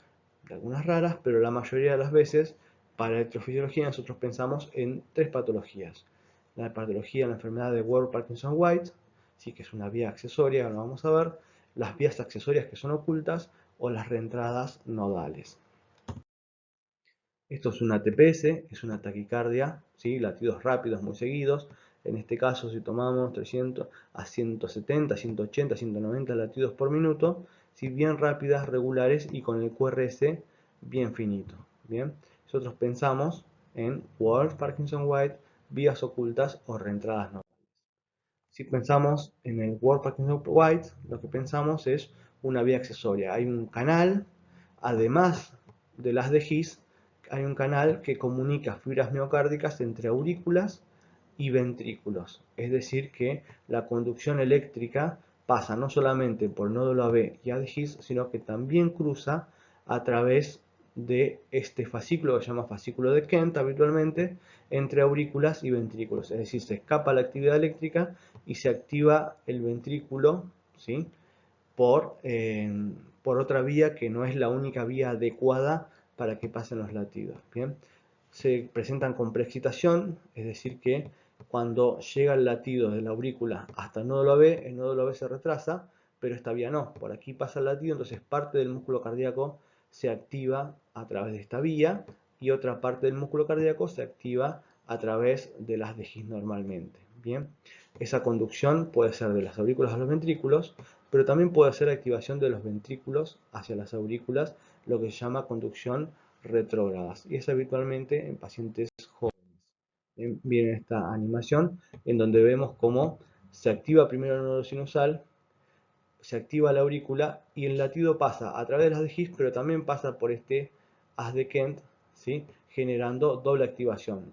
de algunas raras, pero la mayoría de las veces para electrofisiología nosotros pensamos en tres patologías. La patología, la enfermedad de Ward-Parkinson-White, sí que es una vía accesoria, lo vamos a ver, las vías accesorias que son ocultas o las reentradas nodales. Esto es una TPS, es una taquicardia, ¿sí? Latidos rápidos muy seguidos. En este caso, si tomamos 300 a 170, 180, 190 latidos por minuto, ¿sí? Bien rápidas, regulares y con el QRS bien finito. ¿Bien? Nosotros pensamos en Ward, Parkinson White, vías ocultas o reentradas nodales. Si pensamos en el Ward Parkinson White, lo que pensamos es una vía accesoria. Hay un canal, además de las de His, hay un canal que comunica fibras miocárdicas entre aurículas y ventrículos. Es decir, que la conducción eléctrica pasa no solamente por nódulo AB y A de His, sino que también cruza a través de este fascículo que se llama fascículo de Kent habitualmente, entre aurículas y ventrículos. Es decir, se escapa la actividad eléctrica y se activa el ventrículo, ¿sí? por, por otra vía que no es la única vía adecuada para que pasen los latidos. ¿Bien? Se presentan con preexcitación, es decir que cuando llega el latido de la aurícula hasta el nódulo AB se retrasa, pero esta vía no. Por aquí pasa el latido, entonces parte del músculo cardíaco se activa a través de esta vía y otra parte del músculo cardíaco se activa a través de las de His normalmente. Bien, esa conducción puede ser de las aurículas a los ventrículos, pero también puede ser activación de los ventrículos hacia las aurículas, lo que se llama conducción retrógradas, y es habitualmente en pacientes jóvenes. Viene esta animación en donde vemos cómo se activa primero el nodo sinusal, se activa la aurícula y el latido pasa a través de las de His, pero también pasa por este haz de Kent, ¿sí? Generando doble activación,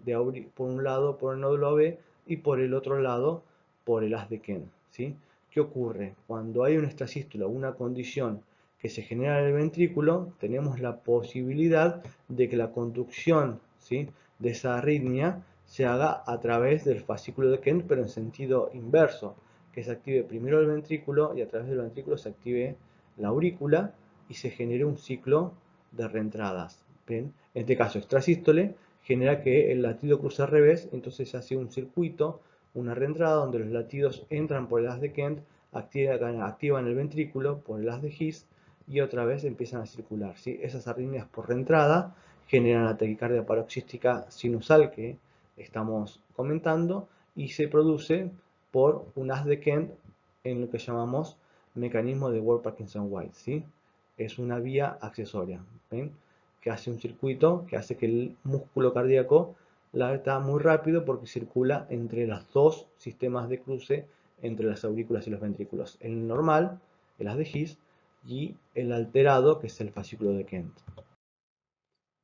por un lado por el nódulo AB y por el otro lado por el haz de Kent. ¿Sí? ¿Qué ocurre? Cuando hay una extrasístula, una condición que se genera en el ventrículo, tenemos la posibilidad de que la conducción, ¿sí? De esa arritmia se haga a través del fascículo de Kent, pero en sentido inverso, que se active primero el ventrículo y a través del ventrículo se active la aurícula y se genere un ciclo de reentradas. ¿Ven? En este caso, extrasístole genera que el latido cruza al revés, entonces se hace un circuito, una reentrada donde los latidos entran por el haz de Kent, activan el ventrículo por el haz de His y otra vez empiezan a circular. ¿Sí? Esas arritmias por reentrada generan la taquicardia paroxística sinusal que estamos comentando y se produce por un haz de Kent en lo que llamamos mecanismo de Ward-Parkinson-White. ¿Sí? Es una vía accesoria, ¿ven? Que hace un circuito que hace que el músculo cardíaco lata muy rápido porque circula entre los dos sistemas de cruce entre las aurículas y los ventrículos. El normal, el haz de His, y el alterado, que es el fascículo de Kent.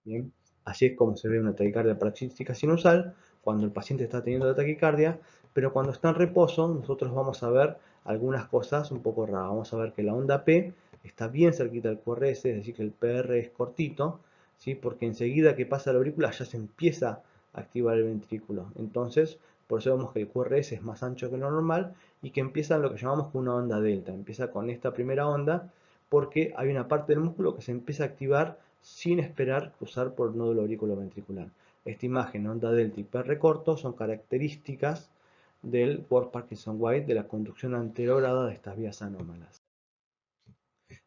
Bien, así es como se ve una taquicardia paroxística sinusal cuando el paciente está teniendo la taquicardia, pero cuando está en reposo nosotros vamos a ver algunas cosas un poco raras. Vamos a ver que la onda P está bien cerquita del QRS, es decir que el PR es cortito, ¿sí? Porque enseguida que pasa la aurícula ya se empieza a activar el ventrículo. Entonces, por eso vemos que el QRS es más ancho que lo normal y que empieza en lo que llamamos una onda delta. Empieza con esta primera onda porque hay una parte del músculo que se empieza a activar sin esperar cruzar por el nódulo auriculoventricular. Esta imagen, onda delta y PR corto, son características del Ward-Parkinson-White de la conducción anterograda de estas vías anómalas.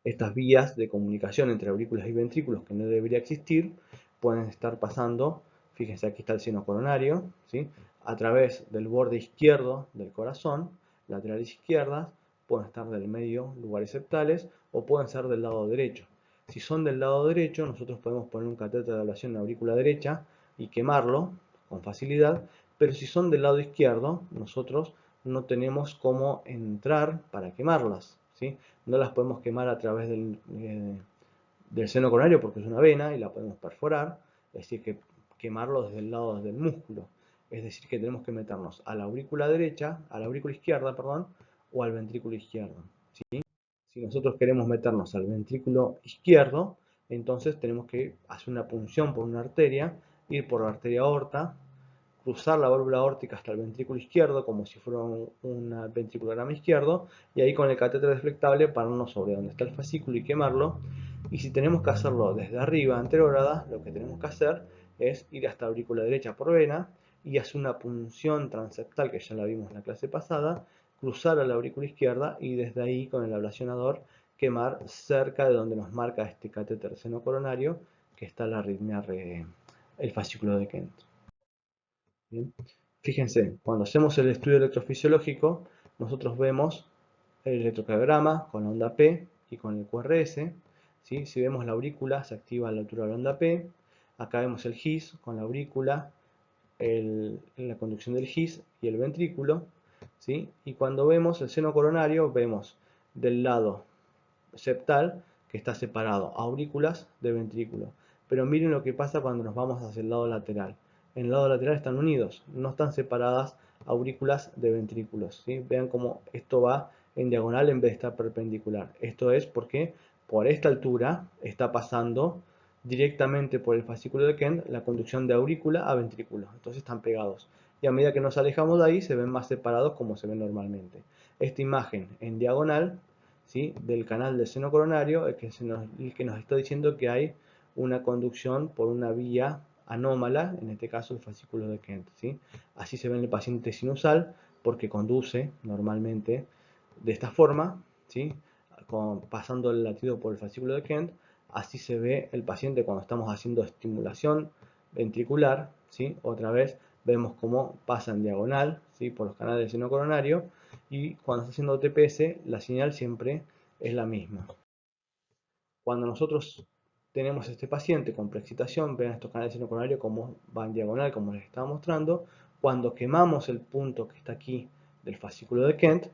Estas vías de comunicación entre aurículas y ventrículos, que no debería existir, pueden estar pasando, fíjense aquí está el seno coronario, ¿sí? A través del borde izquierdo del corazón, laterales izquierdas, pueden estar del medio, lugares septales, o pueden ser del lado derecho. Si son del lado derecho, nosotros podemos poner un catéter de ablación en la aurícula derecha y quemarlo con facilidad, pero si son del lado izquierdo, nosotros no tenemos cómo entrar para quemarlas, ¿sí? No las podemos quemar a través del seno coronario porque es una vena y la podemos perforar, es decir, que quemarlo desde el lado del músculo. Es decir, que tenemos que meternos a la aurícula derecha, a la aurícula izquierda, perdón, o al ventrículo izquierdo, ¿sí? Si nosotros queremos meternos al ventrículo izquierdo, entonces tenemos que hacer una punción por una arteria, ir por la arteria aorta, cruzar la válvula aórtica hasta el ventrículo izquierdo, como si fuera un ventriculograma izquierdo, y ahí con el catéter deflectable pararnos sobre donde está el fascículo y quemarlo. Y si tenemos que hacerlo desde arriba, anterograda, lo que tenemos que hacer es ir hasta la aurícula derecha por vena y hacer una punción transeptal, que ya la vimos en la clase pasada, cruzar a la aurícula izquierda y desde ahí con el ablacionador quemar cerca de donde nos marca este catéter seno coronario, que está la arritmia, el fascículo de Kent. Bien. Fíjense, cuando hacemos el estudio electrofisiológico, nosotros vemos el electrocardiograma con la onda P y con el QRS. ¿Sí? Si vemos la aurícula, se activa a la altura de la onda P. Acá vemos el GIS con la aurícula, la conducción del GIS y el ventrículo. ¿Sí? Y cuando vemos el seno coronario, vemos del lado septal que está separado aurículas de ventrículo. Pero miren lo que pasa cuando nos vamos hacia el lado lateral. En el lado lateral están unidos, no están separadas aurículas de ventrículos. ¿Sí? Vean cómo esto va en diagonal en vez de estar perpendicular. Esto es porque por esta altura está pasando directamente por el fascículo de Kent la conducción de aurícula a ventrículo. Entonces están pegados. Y a medida que nos alejamos de ahí se ven más separados como se ven normalmente. Esta imagen en diagonal, ¿sí?, del canal del seno coronario, el que nos está diciendo que hay una conducción por una vía anómala, en este caso el fascículo de Kent. ¿Sí? Así se ve en el paciente sinusal, porque conduce normalmente de esta forma, ¿sí?, pasando el latido por el fascículo de Kent. Así se ve el paciente cuando estamos haciendo estimulación ventricular. ¿Sí? Otra vez vemos cómo pasa en diagonal, ¿sí?, por los canales del seno coronario, y cuando está haciendo TPS la señal siempre es la misma. Cuando nosotros tenemos este paciente con preexcitación, ven estos canales seno coronario como va en diagonal, como les estaba mostrando. Cuando quemamos el punto que está aquí del fascículo de Kent,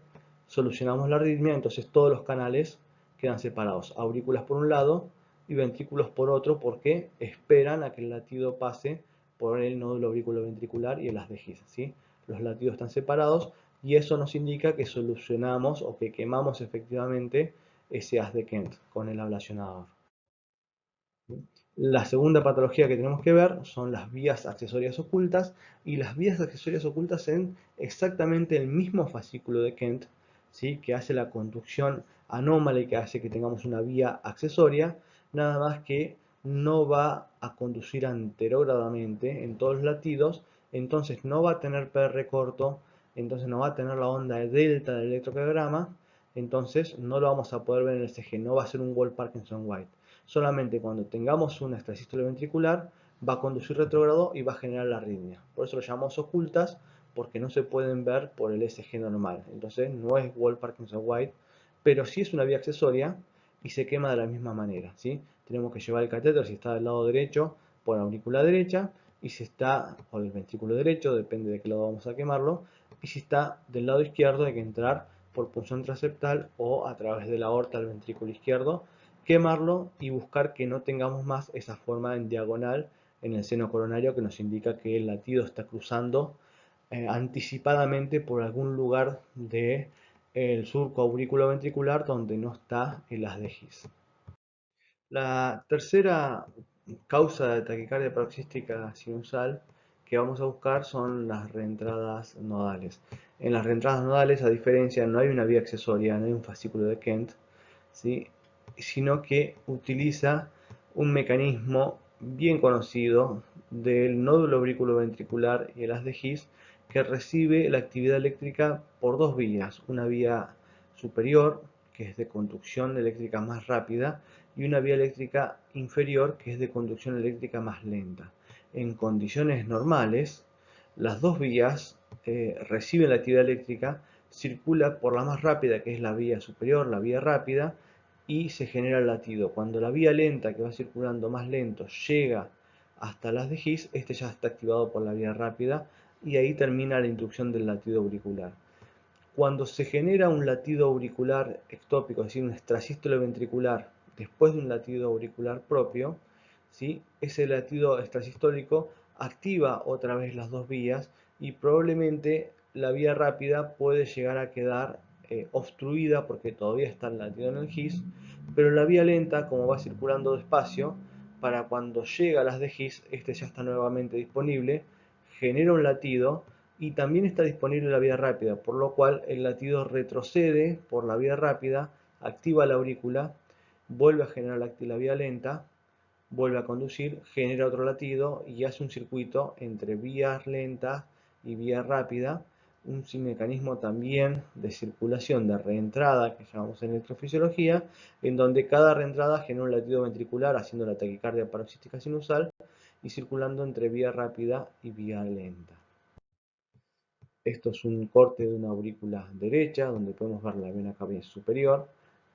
solucionamos la arritmia, entonces todos los canales quedan separados, aurículas por un lado y ventrículos por otro, porque esperan a que el latido pase por el nódulo auriculoventricular y el haz de His, ¿sí? Los latidos están separados y eso nos indica que solucionamos o que quemamos efectivamente ese haz de Kent con el ablacionador. La segunda patología que tenemos que ver son las vías accesorias ocultas, y las vías accesorias ocultas en exactamente el mismo fascículo de Kent, ¿sí?, que hace la conducción anómala y que hace que tengamos una vía accesoria, nada más que no va a conducir anterogradamente en todos los latidos, entonces no va a tener PR corto, entonces no va a tener la onda delta del electrocardiograma, entonces no lo vamos a poder ver en el CG, no va a ser un Wald-Parkinson-White. Solamente cuando tengamos una extrasístole ventricular va a conducir retrógrado y va a generar la arritmia. Por eso lo llamamos ocultas, porque no se pueden ver por el ECG normal. Entonces no es Wald-Parkinson-White, pero sí es una vía accesoria y se quema de la misma manera, ¿sí? Tenemos que llevar el catéter, si está del lado derecho, por la aurícula derecha, y si está, o del ventrículo derecho, depende de qué lado vamos a quemarlo, y si está del lado izquierdo hay que entrar por punción transeptal o a través de la aorta del ventrículo izquierdo, quemarlo y buscar que no tengamos más esa forma en diagonal en el seno coronario que nos indica que el latido está cruzando anticipadamente por algún lugar del surco auriculoventricular donde no está el haz de His. La tercera causa de taquicardia paroxística sinusal que vamos a buscar son las reentradas nodales. En las reentradas nodales, a diferencia, no hay una vía accesoria, no hay un fascículo de Kent, ¿sí? Sino que utiliza un mecanismo bien conocido del nódulo auriculoventricular y el haz de His, que recibe la actividad eléctrica por dos vías, una vía superior, que es de conducción eléctrica más rápida, y una vía eléctrica inferior, que es de conducción eléctrica más lenta. En condiciones normales, las dos vías reciben la actividad eléctrica, circula por la más rápida, que es la vía superior, la vía rápida, y se genera el latido. Cuando la vía lenta, que va circulando más lento, llega hasta las de His, este ya está activado por la vía rápida y ahí termina la inducción del latido auricular. Cuando se genera un latido auricular ectópico, es decir, un extrasístole ventricular, después de un latido auricular propio, ¿sí? Ese latido extrasistólico activa otra vez las dos vías y probablemente la vía rápida puede llegar a quedar obstruida porque todavía está el latido en el His, pero la vía lenta, como va circulando despacio, para cuando llega a las de His, este ya está nuevamente disponible, genera un latido y también está disponible la vía rápida, por lo cual el latido retrocede por la vía rápida, activa la aurícula, vuelve a generar la vía lenta, vuelve a conducir, genera otro latido y hace un circuito entre vías lentas y vía rápida, un mecanismo también de circulación de reentrada que llamamos en electrofisiología, en donde cada reentrada genera un latido ventricular haciendo la taquicardia paroxística sinusal y circulando entre vía rápida y vía lenta. Esto es un corte de una aurícula derecha, donde podemos ver la vena cava superior,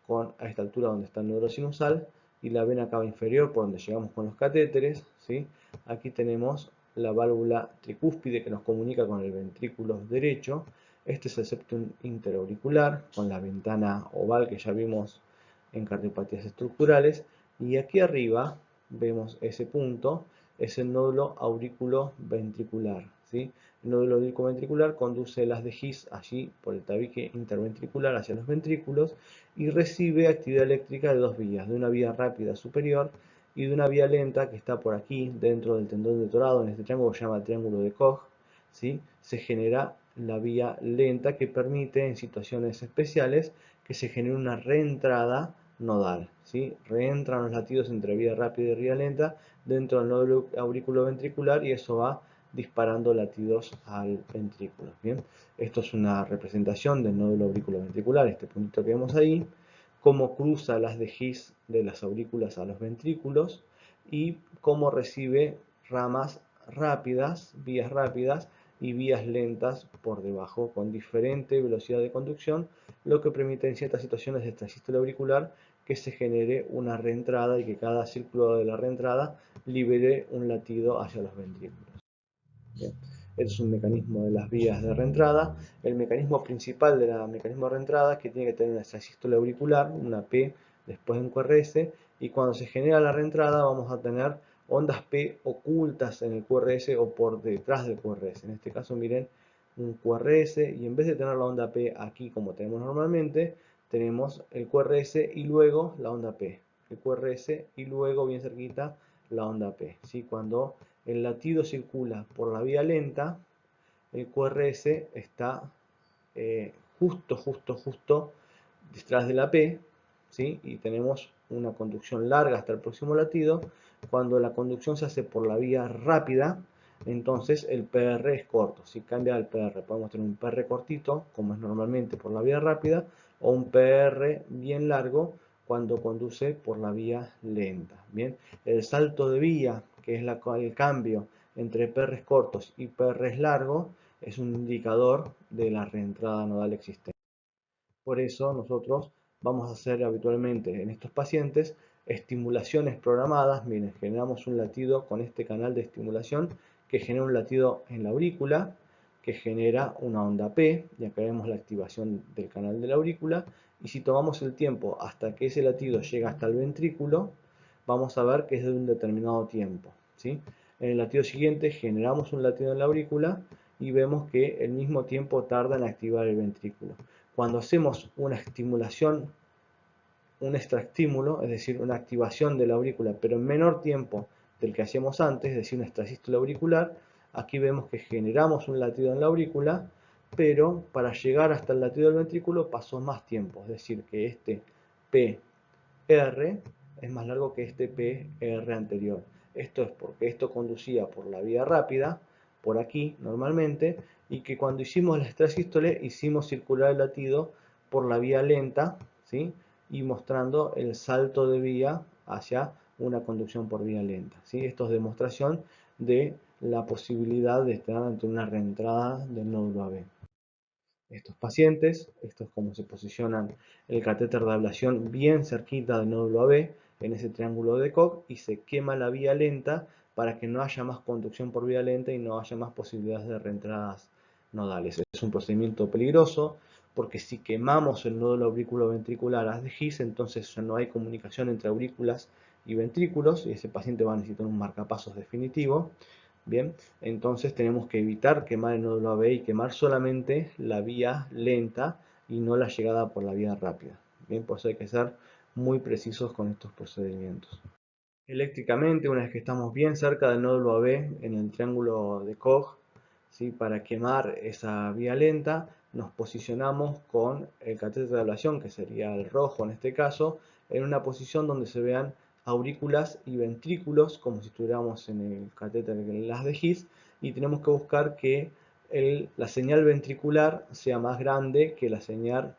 con a esta altura donde está el nodo sinusal, y la vena cava inferior, por donde llegamos con los catéteres, ¿sí? Aquí tenemos la válvula tricúspide que nos comunica con el ventrículo derecho. Este es el septum interauricular, con la ventana oval que ya vimos en cardiopatías estructurales. Y aquí arriba vemos ese punto, es el nódulo auriculoventricular, ¿sí? El nódulo auriculoventricular conduce las de His allí por el tabique interventricular hacia los ventrículos y recibe actividad eléctrica de dos vías, de una vía rápida superior y de una vía lenta que está por aquí dentro del tendón de Torado, en este triángulo que se llama triángulo de Koch, ¿sí? Se genera la vía lenta que permite en situaciones especiales que se genere una reentrada nodal, ¿sí? Reentran los latidos entre vía rápida y vía lenta dentro del nódulo auriculoventricular y eso va disparando latidos al ventrículo. Bien, esto es una representación del nódulo auriculoventricular, este puntito que vemos ahí, cómo cruza las de His de las aurículas a los ventrículos y cómo recibe ramas rápidas, vías rápidas y vías lentas por debajo con diferente velocidad de conducción, lo que permite en ciertas situaciones de extrasístole auricular que se genere una reentrada y que cada círculo de la reentrada libere un latido hacia los ventrículos. Bien. Este es un mecanismo de las vías de reentrada. El mecanismo principal del mecanismo de reentrada es que tiene que tener una extrasístole auricular, una P después de un QRS, y cuando se genera la reentrada vamos a tener ondas P ocultas en el QRS o por detrás del QRS. En este caso miren un QRS y en vez de tener la onda P aquí como tenemos normalmente, tenemos el QRS y luego la onda P. El QRS y luego bien cerquita la onda P. ¿Sí? Cuando el latido circula por la vía lenta, el QRS está justo detrás de la P, ¿sí? Y tenemos una conducción larga hasta el próximo latido. Cuando la conducción se hace por la vía rápida, entonces el PR es corto. Si cambia el PR, podemos tener un PR cortito, como es normalmente por la vía rápida, o un PR bien largo cuando conduce por la vía lenta. Bien, el salto de vía, que es el cambio entre PRs cortos y PRs largos, es un indicador de la reentrada nodal existente. Por eso nosotros vamos a hacer habitualmente en estos pacientes estimulaciones programadas. Miren, generamos un latido con este canal de estimulación que genera un latido en la aurícula, que genera una onda P, y acá vemos la activación del canal de la aurícula, y si tomamos el tiempo hasta que ese latido llega hasta el ventrículo, vamos a ver que es de un determinado tiempo, ¿sí? En el latido siguiente generamos un latido en la aurícula y vemos que el mismo tiempo tarda en activar el ventrículo. Cuando hacemos una estimulación, un extraestímulo, es decir, una activación de la aurícula, pero en menor tiempo del que hacíamos antes, es decir, una extrasístole auricular. Aquí vemos que generamos un latido en la aurícula, pero para llegar hasta el latido del ventrículo pasó más tiempo, es decir, que este PR es más largo que este PR anterior. Esto es porque esto conducía por la vía rápida, por aquí normalmente, y que cuando hicimos la extrasístole hicimos circular el latido por la vía lenta, ¿sí? Y mostrando el salto de vía hacia una conducción por vía lenta, ¿sí? Esto es demostración de la posibilidad de estar ante una reentrada del nódulo AB. Estos pacientes, esto es como se posicionan el catéter de ablación bien cerquita del nódulo AB, en ese triángulo de Koch, y se quema la vía lenta para que no haya más conducción por vía lenta y no haya más posibilidades de reentradas nodales. Es un procedimiento peligroso porque si quemamos el nódulo auriculoventricular as de His, entonces ya no hay comunicación entre aurículas y ventrículos y ese paciente va a necesitar un marcapasos definitivo. Bien, entonces tenemos que evitar quemar el nódulo AB y quemar solamente la vía lenta y no la llegada por la vía rápida. Bien, por eso hay que ser muy precisos con estos procedimientos. Eléctricamente, una vez que estamos bien cerca del nódulo AB en el triángulo de Koch, ¿sí? Para quemar esa vía lenta, nos posicionamos con el catéter de ablación, que sería el rojo en este caso, en una posición donde se vean aurículas y ventrículos, como si estuviéramos en el catéter de las de His, y tenemos que buscar que la señal ventricular sea más grande que la señal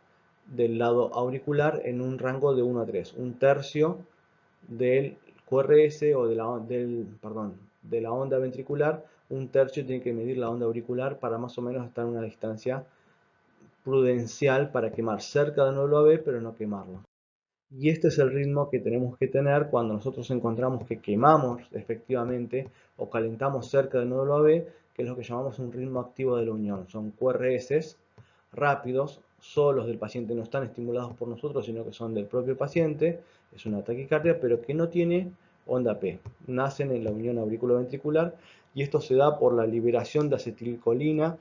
del lado auricular en un rango de 1 a 3, un tercio del QRS o de la onda ventricular, un tercio tiene que medir la onda auricular para más o menos estar en una distancia prudencial para quemar cerca del nódulo AB, pero no quemarlo. Y este es el ritmo que tenemos que tener cuando nosotros encontramos que quemamos efectivamente o calentamos cerca del nódulo AB, que es lo que llamamos un ritmo activo de la unión. Son QRS rápidos, solos del paciente, no están estimulados por nosotros, sino que son del propio paciente. Es una taquicardia, pero que no tiene onda P. Nacen en la unión auriculoventricular y esto se da por la liberación de acetilcolina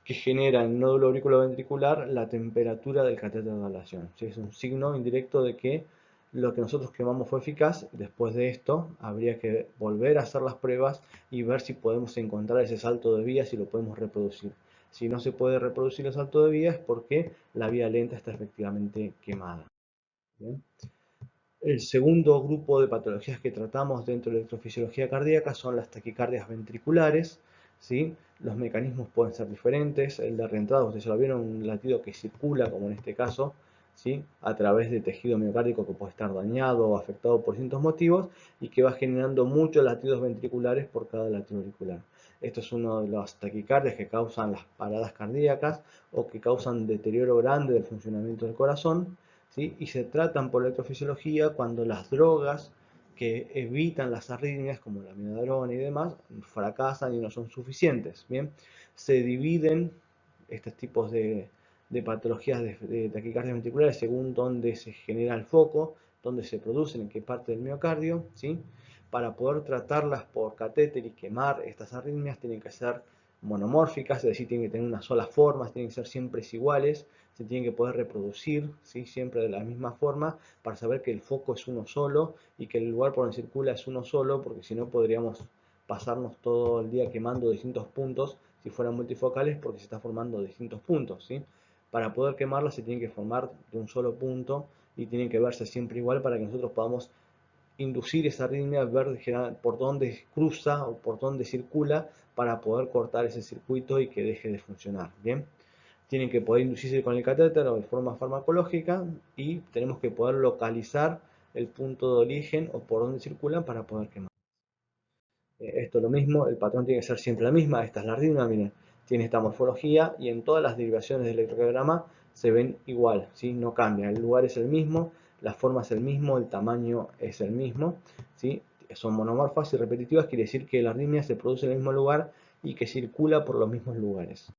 que genera en el nódulo auriculoventricular la temperatura del catéter de ablación. ¿Sí? Es un signo indirecto de que lo que nosotros quemamos fue eficaz. Después de esto habría que volver a hacer las pruebas y ver si podemos encontrar ese salto de vía, si lo podemos reproducir. Si no se puede reproducir el salto de vía es porque la vía lenta está efectivamente quemada. ¿Bien? El segundo grupo de patologías que tratamos dentro de la electrofisiología cardíaca son las taquicardias ventriculares, ¿sí? Los mecanismos pueden ser diferentes. El de reentrada, ustedes ya lo vieron, un latido que circula, como en este caso, ¿sí? A través de tejido miocárdico que puede estar dañado o afectado por distintos motivos y que va generando muchos latidos ventriculares por cada latido auricular. Esto es uno de las taquicardias que causan las paradas cardíacas o que causan deterioro grande del funcionamiento del corazón. ¿Sí? Y se tratan por electrofisiología cuando las drogas que evitan las arritmias, como la amiodarona y demás, fracasan y no son suficientes. ¿Bien? Se dividen estos tipos de patologías de taquicardias ventriculares según dónde se genera el foco, dónde se producen, en qué parte del miocardio. ¿Sí? Para poder tratarlas por catéter y quemar estas arritmias tienen que ser monomórficas, es decir, tienen que tener una sola forma, tienen que ser siempre iguales, se tienen que poder reproducir, ¿sí? Siempre de la misma forma, para saber que el foco es uno solo y que el lugar por donde circula es uno solo, porque si no podríamos pasarnos todo el día quemando distintos puntos si fueran multifocales, porque se está formando distintos puntos. ¿Sí? Para poder quemarlas se tienen que formar de un solo punto y tienen que verse siempre igual para que nosotros podamos inducir esa arritmia, ver por dónde cruza o por dónde circula para poder cortar ese circuito y que deje de funcionar. ¿Bien? Tienen que poder inducirse con el catéter o de forma farmacológica y tenemos que poder localizar el punto de origen o por donde circulan para poder quemar. Esto es lo mismo, el patrón tiene que ser siempre la misma. Esta es la arritmia, miren, tiene esta morfología y en todas las derivaciones del electrocardiograma se ven igual, ¿sí? No cambia, el lugar es el mismo, la forma es el mismo, el tamaño es el mismo, ¿sí? Son monomorfas y repetitivas, quiere decir que la arritmia se produce en el mismo lugar y que circula por los mismos lugares.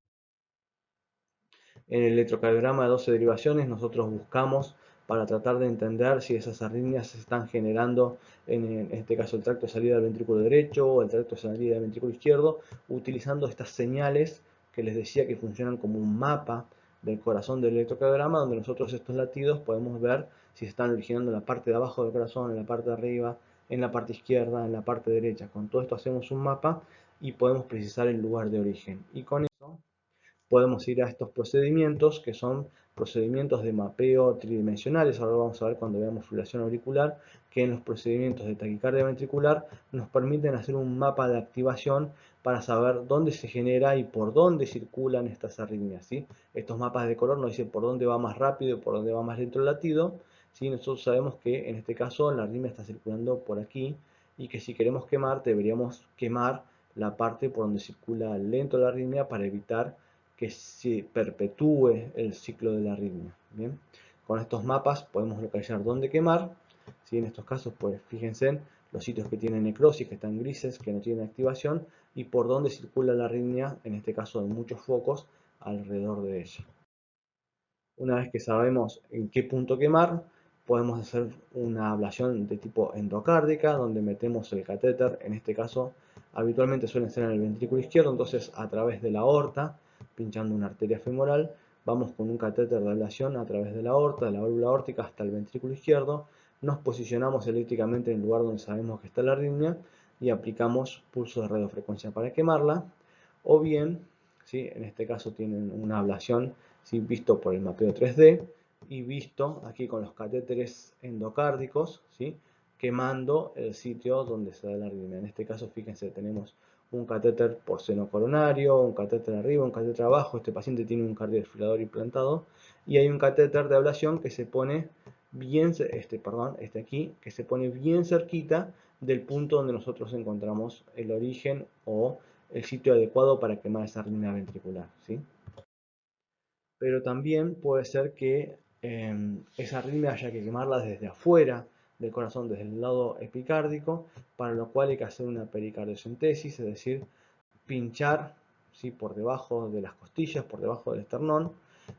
En el electrocardiograma de 12 derivaciones nosotros buscamos para tratar de entender si esas arritmias se están generando en este caso el tracto de salida del ventrículo derecho o el tracto de salida del ventrículo izquierdo, utilizando estas señales que les decía que funcionan como un mapa del corazón del electrocardiograma, donde nosotros estos latidos podemos ver si se están originando en la parte de abajo del corazón, en la parte de arriba, en la parte izquierda, en la parte derecha. Con todo esto hacemos un mapa y podemos precisar el lugar de origen. Y con eso podemos ir a estos procedimientos que son procedimientos de mapeo tridimensionales. Ahora vamos a ver cuando veamos fibrilación auricular que en los procedimientos de taquicardia ventricular nos permiten hacer un mapa de activación para saber dónde se genera y por dónde circulan estas arritmias, ¿sí? Estos mapas de color nos dicen por dónde va más rápido y por dónde va más lento el latido, ¿sí? Nosotros sabemos que en este caso la arritmia está circulando por aquí y que si queremos quemar deberíamos quemar la parte por donde circula lento la arritmia para evitar que se perpetúe el ciclo de la arritmia. Bien, con estos mapas podemos localizar dónde quemar. ¿Sí? En estos casos, pues fíjense en los sitios que tienen necrosis, que están grises, que no tienen activación, y por dónde circula la arritmia, en este caso de muchos focos, alrededor de ella. Una vez que sabemos en qué punto quemar, podemos hacer una ablación de tipo endocárdica, donde metemos el catéter, en este caso habitualmente suele ser en el ventrículo izquierdo, entonces a través de la aorta, pinchando una arteria femoral, vamos con un catéter de ablación a través de la aorta, de la válvula aórtica hasta el ventrículo izquierdo, nos posicionamos eléctricamente en el lugar donde sabemos que está la arritmia y aplicamos pulsos de radiofrecuencia para quemarla, o bien, ¿sí? En este caso tienen una ablación, ¿sí? Visto por el mapeo 3D y visto aquí con los catéteres endocárdicos, ¿sí? Quemando el sitio donde se da la arritmia. En este caso, fíjense, tenemos un catéter por seno coronario, un catéter arriba, un catéter abajo. Este paciente tiene un cardiodesfibrilador implantado y hay un catéter de ablación que se pone bien, este aquí, que se pone bien cerquita del punto donde nosotros encontramos el origen o el sitio adecuado para quemar esa arritmia ventricular, ¿sí? Pero también puede ser que esa arritmia haya que quemarla desde afuera del corazón, desde el lado epicárdico, para lo cual hay que hacer una pericardiocentesis, es decir, pinchar, ¿sí? Por debajo de las costillas, por debajo del esternón,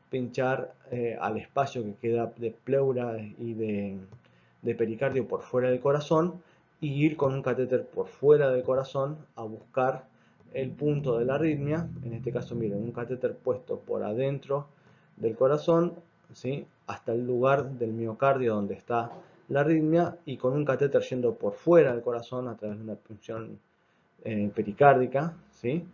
pinchar al espacio que queda de pleura y de pericardio por fuera del corazón y ir con un catéter por fuera del corazón a buscar el punto de la arritmia. En este caso, miren, un catéter puesto por adentro del corazón, ¿sí? Hasta el lugar del miocardio donde está la arritmia y con un catéter yendo por fuera del corazón a través de una punción pericárdica, ¿sí?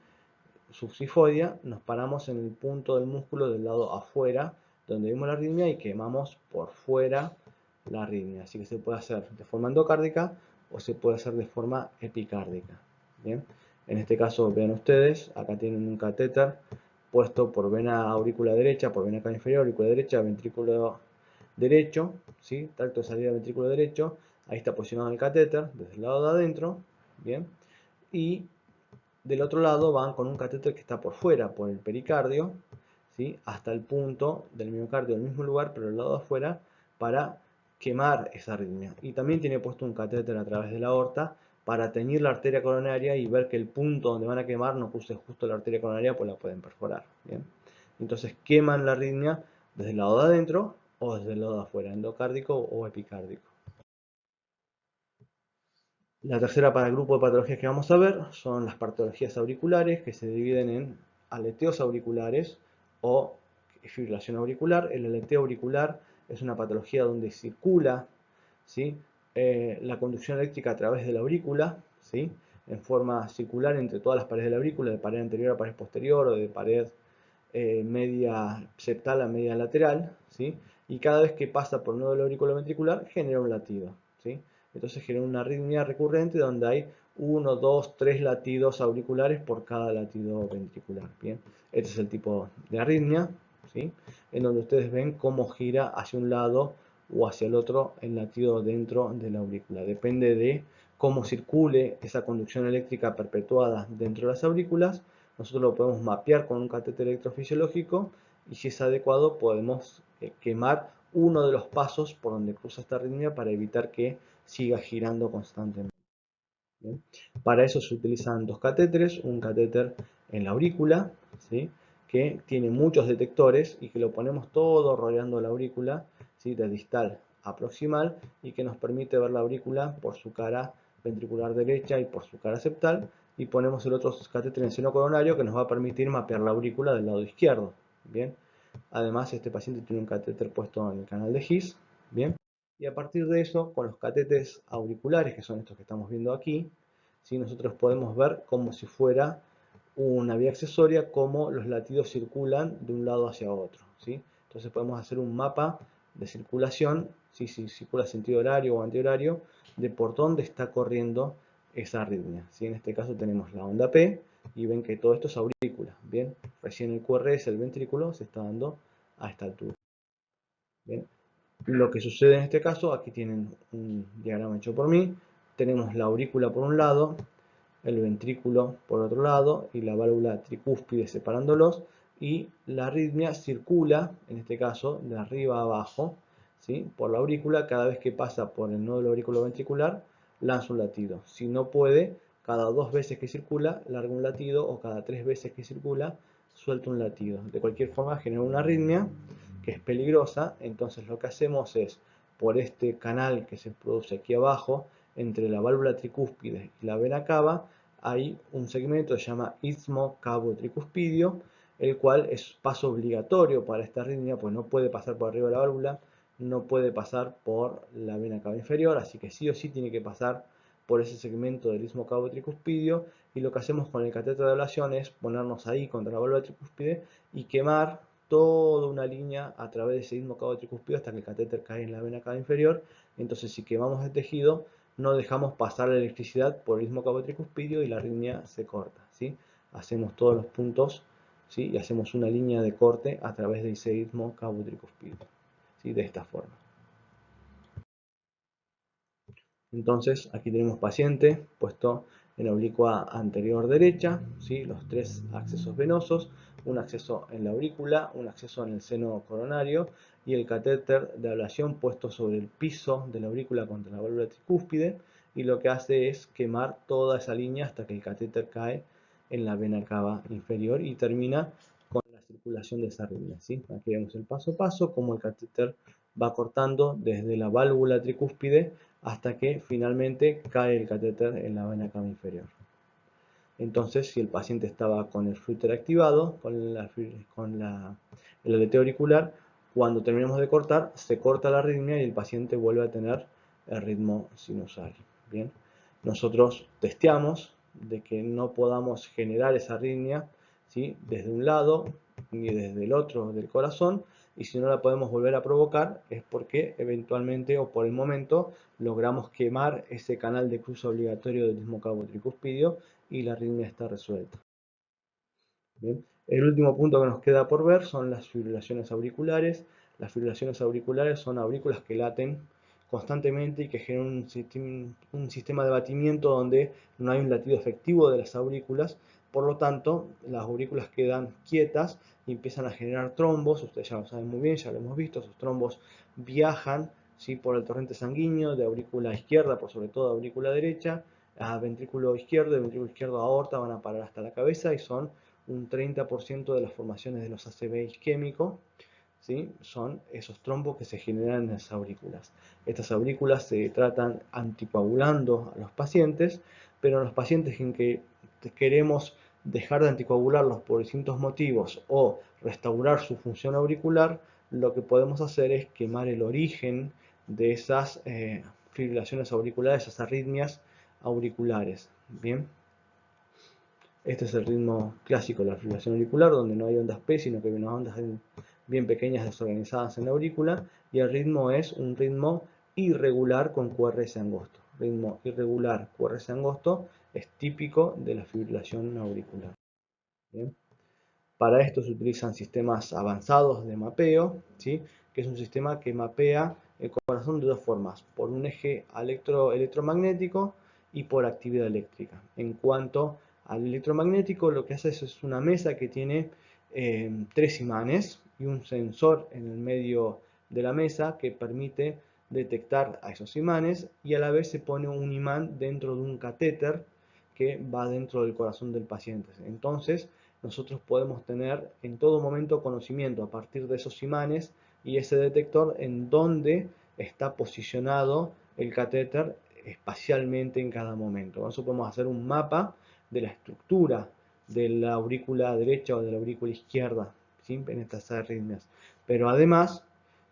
Subsifoidea, nos paramos en el punto del músculo del lado afuera donde vimos la arritmia y quemamos por fuera la arritmia. Así que se puede hacer de forma endocárdica o se puede hacer de forma epicárdica. Bien, en este caso vean ustedes, acá tienen un catéter puesto por vena aurícula derecha, por vena cava inferior, aurícula derecha, ventrículo derecho, ¿sí? Tracto de salida ventrículo derecho, ahí está posicionado el catéter desde el lado de adentro, bien, y del otro lado van con un catéter que está por fuera, por el pericardio, ¿sí? Hasta el punto del miocardio, en el mismo lugar, pero del lado de afuera, para quemar esa arritmia. Y también tiene puesto un catéter a través de la aorta para teñir la arteria coronaria y ver que el punto donde van a quemar no cruce justo la arteria coronaria, pues la pueden perforar. ¿Bien? Entonces queman la arritmia desde el lado de adentro o desde el lado de afuera, endocárdico o epicárdico. La tercera para el grupo de patologías que vamos a ver son las patologías auriculares, que se dividen en aleteos auriculares o fibrilación auricular. El aleteo auricular es una patología donde circula, ¿sí? La conducción eléctrica a través de la aurícula, ¿sí? En forma circular entre todas las paredes de la aurícula, de pared anterior a pared posterior o de pared media septal a media lateral, ¿sí? Y cada vez que pasa por un nodo auriculoventricular genera un latido, ¿sí? Entonces genera una arritmia recurrente donde hay 1, 2, 3 latidos auriculares por cada latido ventricular. Bien, este es el tipo de arritmia, ¿sí? En donde ustedes ven cómo gira hacia un lado o hacia el otro el latido dentro de la aurícula. Depende de cómo circule esa conducción eléctrica perpetuada dentro de las aurículas. Nosotros lo podemos mapear con un catéter electrofisiológico y si es adecuado podemos quemar uno de los pasos por donde cruza esta arritmia para evitar que siga girando constantemente. ¿Bien? Para eso se utilizan dos catéteres, un catéter en la aurícula, ¿sí? Que tiene muchos detectores y que lo ponemos todo rodeando la aurícula, ¿sí? De distal a proximal y que nos permite ver la aurícula por su cara ventricular derecha y por su cara septal, y ponemos el otro catéter en el seno coronario que nos va a permitir mapear la aurícula del lado izquierdo. Bien, además este paciente tiene un catéter puesto en el canal de His, bien. Y a partir de eso, con los catéteres auriculares, que son estos que estamos viendo aquí, ¿sí? Nosotros podemos ver como si fuera una vía accesoria, cómo los latidos circulan de un lado hacia otro, ¿sí? Entonces podemos hacer un mapa de circulación, ¿sí? Si circula sentido horario o antihorario, de por dónde está corriendo esa arritmia, ¿sí? En este caso tenemos la onda P y ven que todo esto es aurícula, ¿bien? Recién el QRS, el ventrículo, se está dando a esta altura, ¿bien? Lo que sucede en este caso, aquí tienen un diagrama hecho por mí, tenemos la aurícula por un lado, el ventrículo por otro lado y la válvula tricúspide separándolos, y la arritmia circula, en este caso, de arriba a abajo, ¿sí? Por la aurícula. Cada vez que pasa por el nódulo auriculoventricular, lanza un latido. Si no puede, cada 2 veces que circula, larga un latido, o cada 3 veces que circula, suelta un latido. De cualquier forma, genera una arritmia que es peligrosa. Entonces lo que hacemos es, por este canal que se produce aquí abajo, entre la válvula tricúspide y la vena cava, hay un segmento que se llama istmo cavo tricuspidio, el cual es paso obligatorio para esta arritmia, pues no puede pasar por arriba de la válvula, no puede pasar por la vena cava inferior, así que sí o sí tiene que pasar por ese segmento del istmo cavo tricuspidio. Y lo que hacemos con el catéter de ablación es ponernos ahí contra la válvula tricúspide y quemar toda una línea a través de ese istmo cavo tricuspidio hasta que el catéter cae en la vena cava inferior. Entonces, si quemamos el tejido, no dejamos pasar la electricidad por el istmo cavo tricuspidio y la arritmia se corta, ¿sí? Hacemos todos los puntos, ¿sí? Y hacemos una línea de corte a través de ese istmo cavo tricuspidio, ¿sí? De esta forma. Entonces, aquí tenemos paciente puesto en la oblicua anterior derecha, ¿sí? Los 3 accesos venosos, un acceso en la aurícula, un acceso en el seno coronario y el catéter de ablación puesto sobre el piso de la aurícula contra la válvula tricúspide, y lo que hace es quemar toda esa línea hasta que el catéter cae en la vena cava inferior y termina con la circulación de esa arritmia, ¿sí? Aquí vemos el paso a paso, como el catéter va cortando desde la válvula tricúspide hasta que finalmente cae el catéter en la vena cava inferior. Entonces, si el paciente estaba con el flutter activado, el aleteo auricular, cuando terminamos de cortar, se corta la arritmia y el paciente vuelve a tener el ritmo sinusal. Bien, nosotros testeamos de que no podamos generar esa arritmia, ¿sí? Desde un lado ni desde el otro del corazón, y si no la podemos volver a provocar es porque eventualmente o por el momento logramos quemar ese canal de cruce obligatorio del istmo cavo tricuspidio y la arritmia está resuelta. Bien. El último punto que nos queda por ver son las fibrilaciones auriculares. Las fibrilaciones auriculares son aurículas que laten constantemente y que generan un sistema de batimiento donde no hay un latido efectivo de las aurículas. Por lo tanto, las aurículas quedan quietas y empiezan a generar trombos. Ustedes ya lo saben muy bien, ya lo hemos visto. Esos trombos viajan, ¿sí? Por el torrente sanguíneo de aurícula izquierda, por sobre todo aurícula derecha, a ventrículo izquierdo, de ventrículo izquierdo a aorta, van a parar hasta la cabeza y son un 30% de las formaciones de los ACV isquémicos, ¿sí? Son esos trombos que se generan en las aurículas. Estas aurículas se tratan anticoagulando a los pacientes, pero en los pacientes en que queremos dejar de anticoagularlos por distintos motivos o restaurar su función auricular, lo que podemos hacer es quemar el origen de esas fibrilaciones auriculares, esas arritmias auriculares. Bien. Este es el ritmo clásico de la fibrilación auricular, donde no hay ondas P, sino que hay unas ondas bien pequeñas desorganizadas en la aurícula, y el ritmo es un ritmo irregular con QRS angosto. Ritmo irregular, QRS angosto, es típico de la fibrilación auricular. ¿Bien? Para esto se utilizan sistemas avanzados de mapeo, ¿sí? Que es un sistema que mapea el corazón de dos formas, por un eje electromagnético y por actividad eléctrica. En cuanto al electromagnético, lo que hace es una mesa que tiene 3 imanes y un sensor en el medio de la mesa que permite detectar a esos imanes, y a la vez se pone un imán dentro de un catéter que va dentro del corazón del paciente. Entonces, nosotros podemos tener en todo momento conocimiento a partir de esos imanes y ese detector en dónde está posicionado el catéter espacialmente en cada momento. Por eso podemos hacer un mapa de la estructura de la aurícula derecha o de la aurícula izquierda, ¿sí? En estas arritmias. Pero además,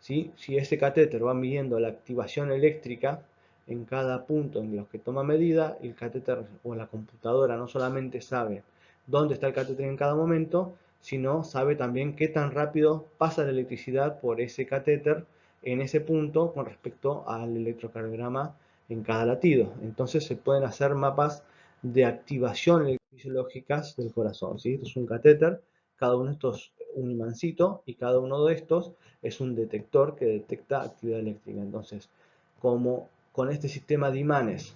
¿sí? Si ese catéter va midiendo la activación eléctrica en cada punto en los que toma medida, el catéter o la computadora no solamente sabe dónde está el catéter en cada momento, sino sabe también qué tan rápido pasa la electricidad por ese catéter en ese punto con respecto al electrocardiograma en cada latido. Entonces se pueden hacer mapas de activación fisiológicas del corazón, ¿sí? Esto es un catéter, cada uno de estos un imancito y cada uno de estos es un detector que detecta actividad eléctrica. Entonces, como con este sistema de imanes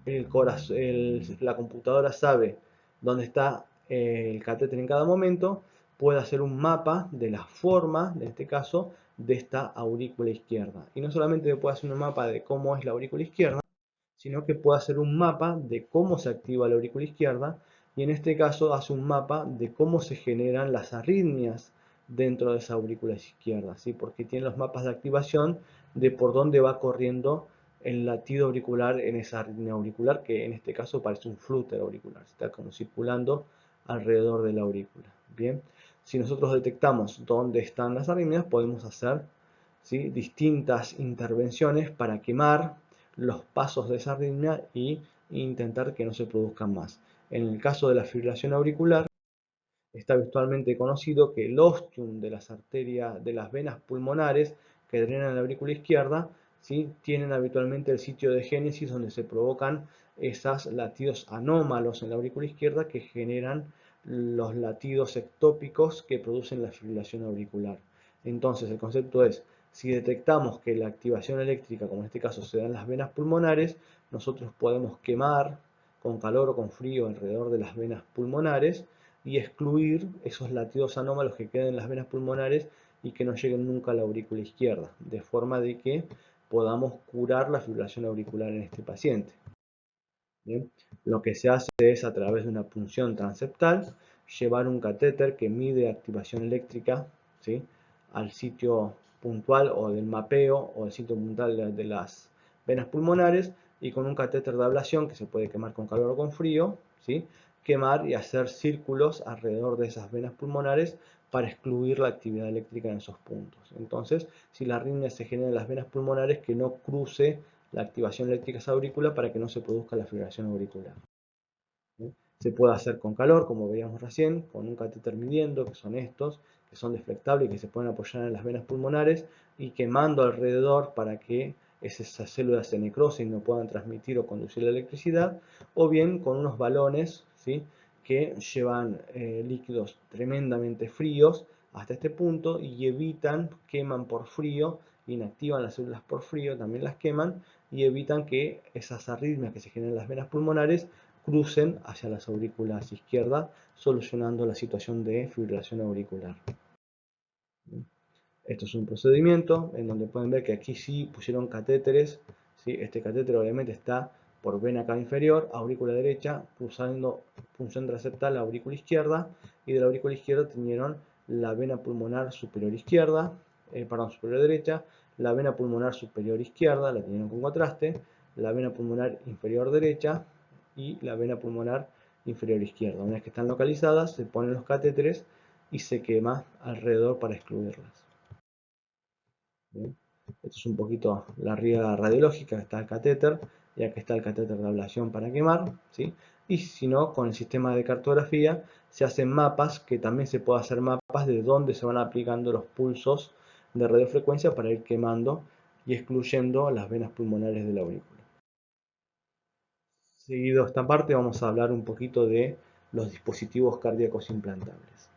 la computadora sabe dónde está el catéter en cada momento, puede hacer un mapa de la forma, en este caso, de esta aurícula izquierda. Y no solamente puede hacer un mapa de cómo es la aurícula izquierda, sino que puede hacer un mapa de cómo se activa la aurícula izquierda y en este caso hace un mapa de cómo se generan las arritmias dentro de esa aurícula izquierda, ¿sí? Porque tiene los mapas de activación de por dónde va corriendo el latido auricular en esa arritmia auricular, que en este caso parece un flúter auricular, está como circulando alrededor de la aurícula. Bien, si nosotros detectamos dónde están las arritmias, podemos hacer, ¿sí?, distintas intervenciones para quemar los pasos de esa arritmia y intentar que no se produzcan más. En el caso de la fibrilación auricular, está habitualmente conocido que el ostium de las arterias, de las venas pulmonares que drenan la aurícula izquierda, ¿sí?, tienen habitualmente el sitio de génesis donde se provocan esos latidos anómalos en la aurícula izquierda que generan los latidos ectópicos que producen la fibrilación auricular. Entonces, el concepto es, si detectamos que la activación eléctrica, como en este caso se da en las venas pulmonares, nosotros podemos quemar con calor o con frío alrededor de las venas pulmonares y excluir esos latidos anómalos que queden en las venas pulmonares y que no lleguen nunca a la aurícula izquierda, de forma de que podamos curar la fibrilación auricular en este paciente. ¿Bien? Lo que se hace es, a través de una punción transeptal, llevar un catéter que mide activación eléctrica, ¿sí?, al sitio puntual o del mapeo o el sitio puntual de las venas pulmonares, y con un catéter de ablación que se puede quemar con calor o con frío, ¿sí?, quemar y hacer círculos alrededor de esas venas pulmonares para excluir la actividad eléctrica en esos puntos. Entonces, si la arritmia se genera en las venas pulmonares, que no cruce la activación eléctrica a esa aurícula para que no se produzca la fibrilación auricular. ¿Sí? Se puede hacer con calor, como veíamos recién, con un catéter midiendo, que son estos, que son deflectables y que se pueden apoyar en las venas pulmonares, y quemando alrededor para que esas células se necrosen y no puedan transmitir o conducir la electricidad, o bien con unos balones, ¿sí?, que llevan líquidos tremendamente fríos hasta este punto y evitan, queman por frío, inactivan las células por frío, también las queman y evitan que esas arritmias que se generan en las venas pulmonares crucen hacia las aurículas izquierdas, solucionando la situación de fibrilación auricular. Esto es un procedimiento en donde pueden ver que aquí sí pusieron catéteres, ¿sí? Este catéter obviamente está por vena cava inferior, aurícula derecha, cruzando punción transeptal a aurícula izquierda, y de la aurícula izquierda tenieron la vena pulmonar superior izquierda, superior derecha, la vena pulmonar superior izquierda, la tenieron con contraste, la vena pulmonar inferior derecha y la vena pulmonar inferior izquierda. Una vez que están localizadas, se ponen los catéteres y se quema alrededor para excluirlas. Bien. Esto es un poquito la riega radiológica, está el catéter, y aquí está el catéter de ablación para quemar, ¿sí? Y si no, con el sistema de cartografía se hacen mapas, que también se puede hacer mapas de dónde se van aplicando los pulsos de radiofrecuencia para ir quemando y excluyendo las venas pulmonares de la aurícula. Seguido esta parte vamos a hablar un poquito de los dispositivos cardíacos implantables.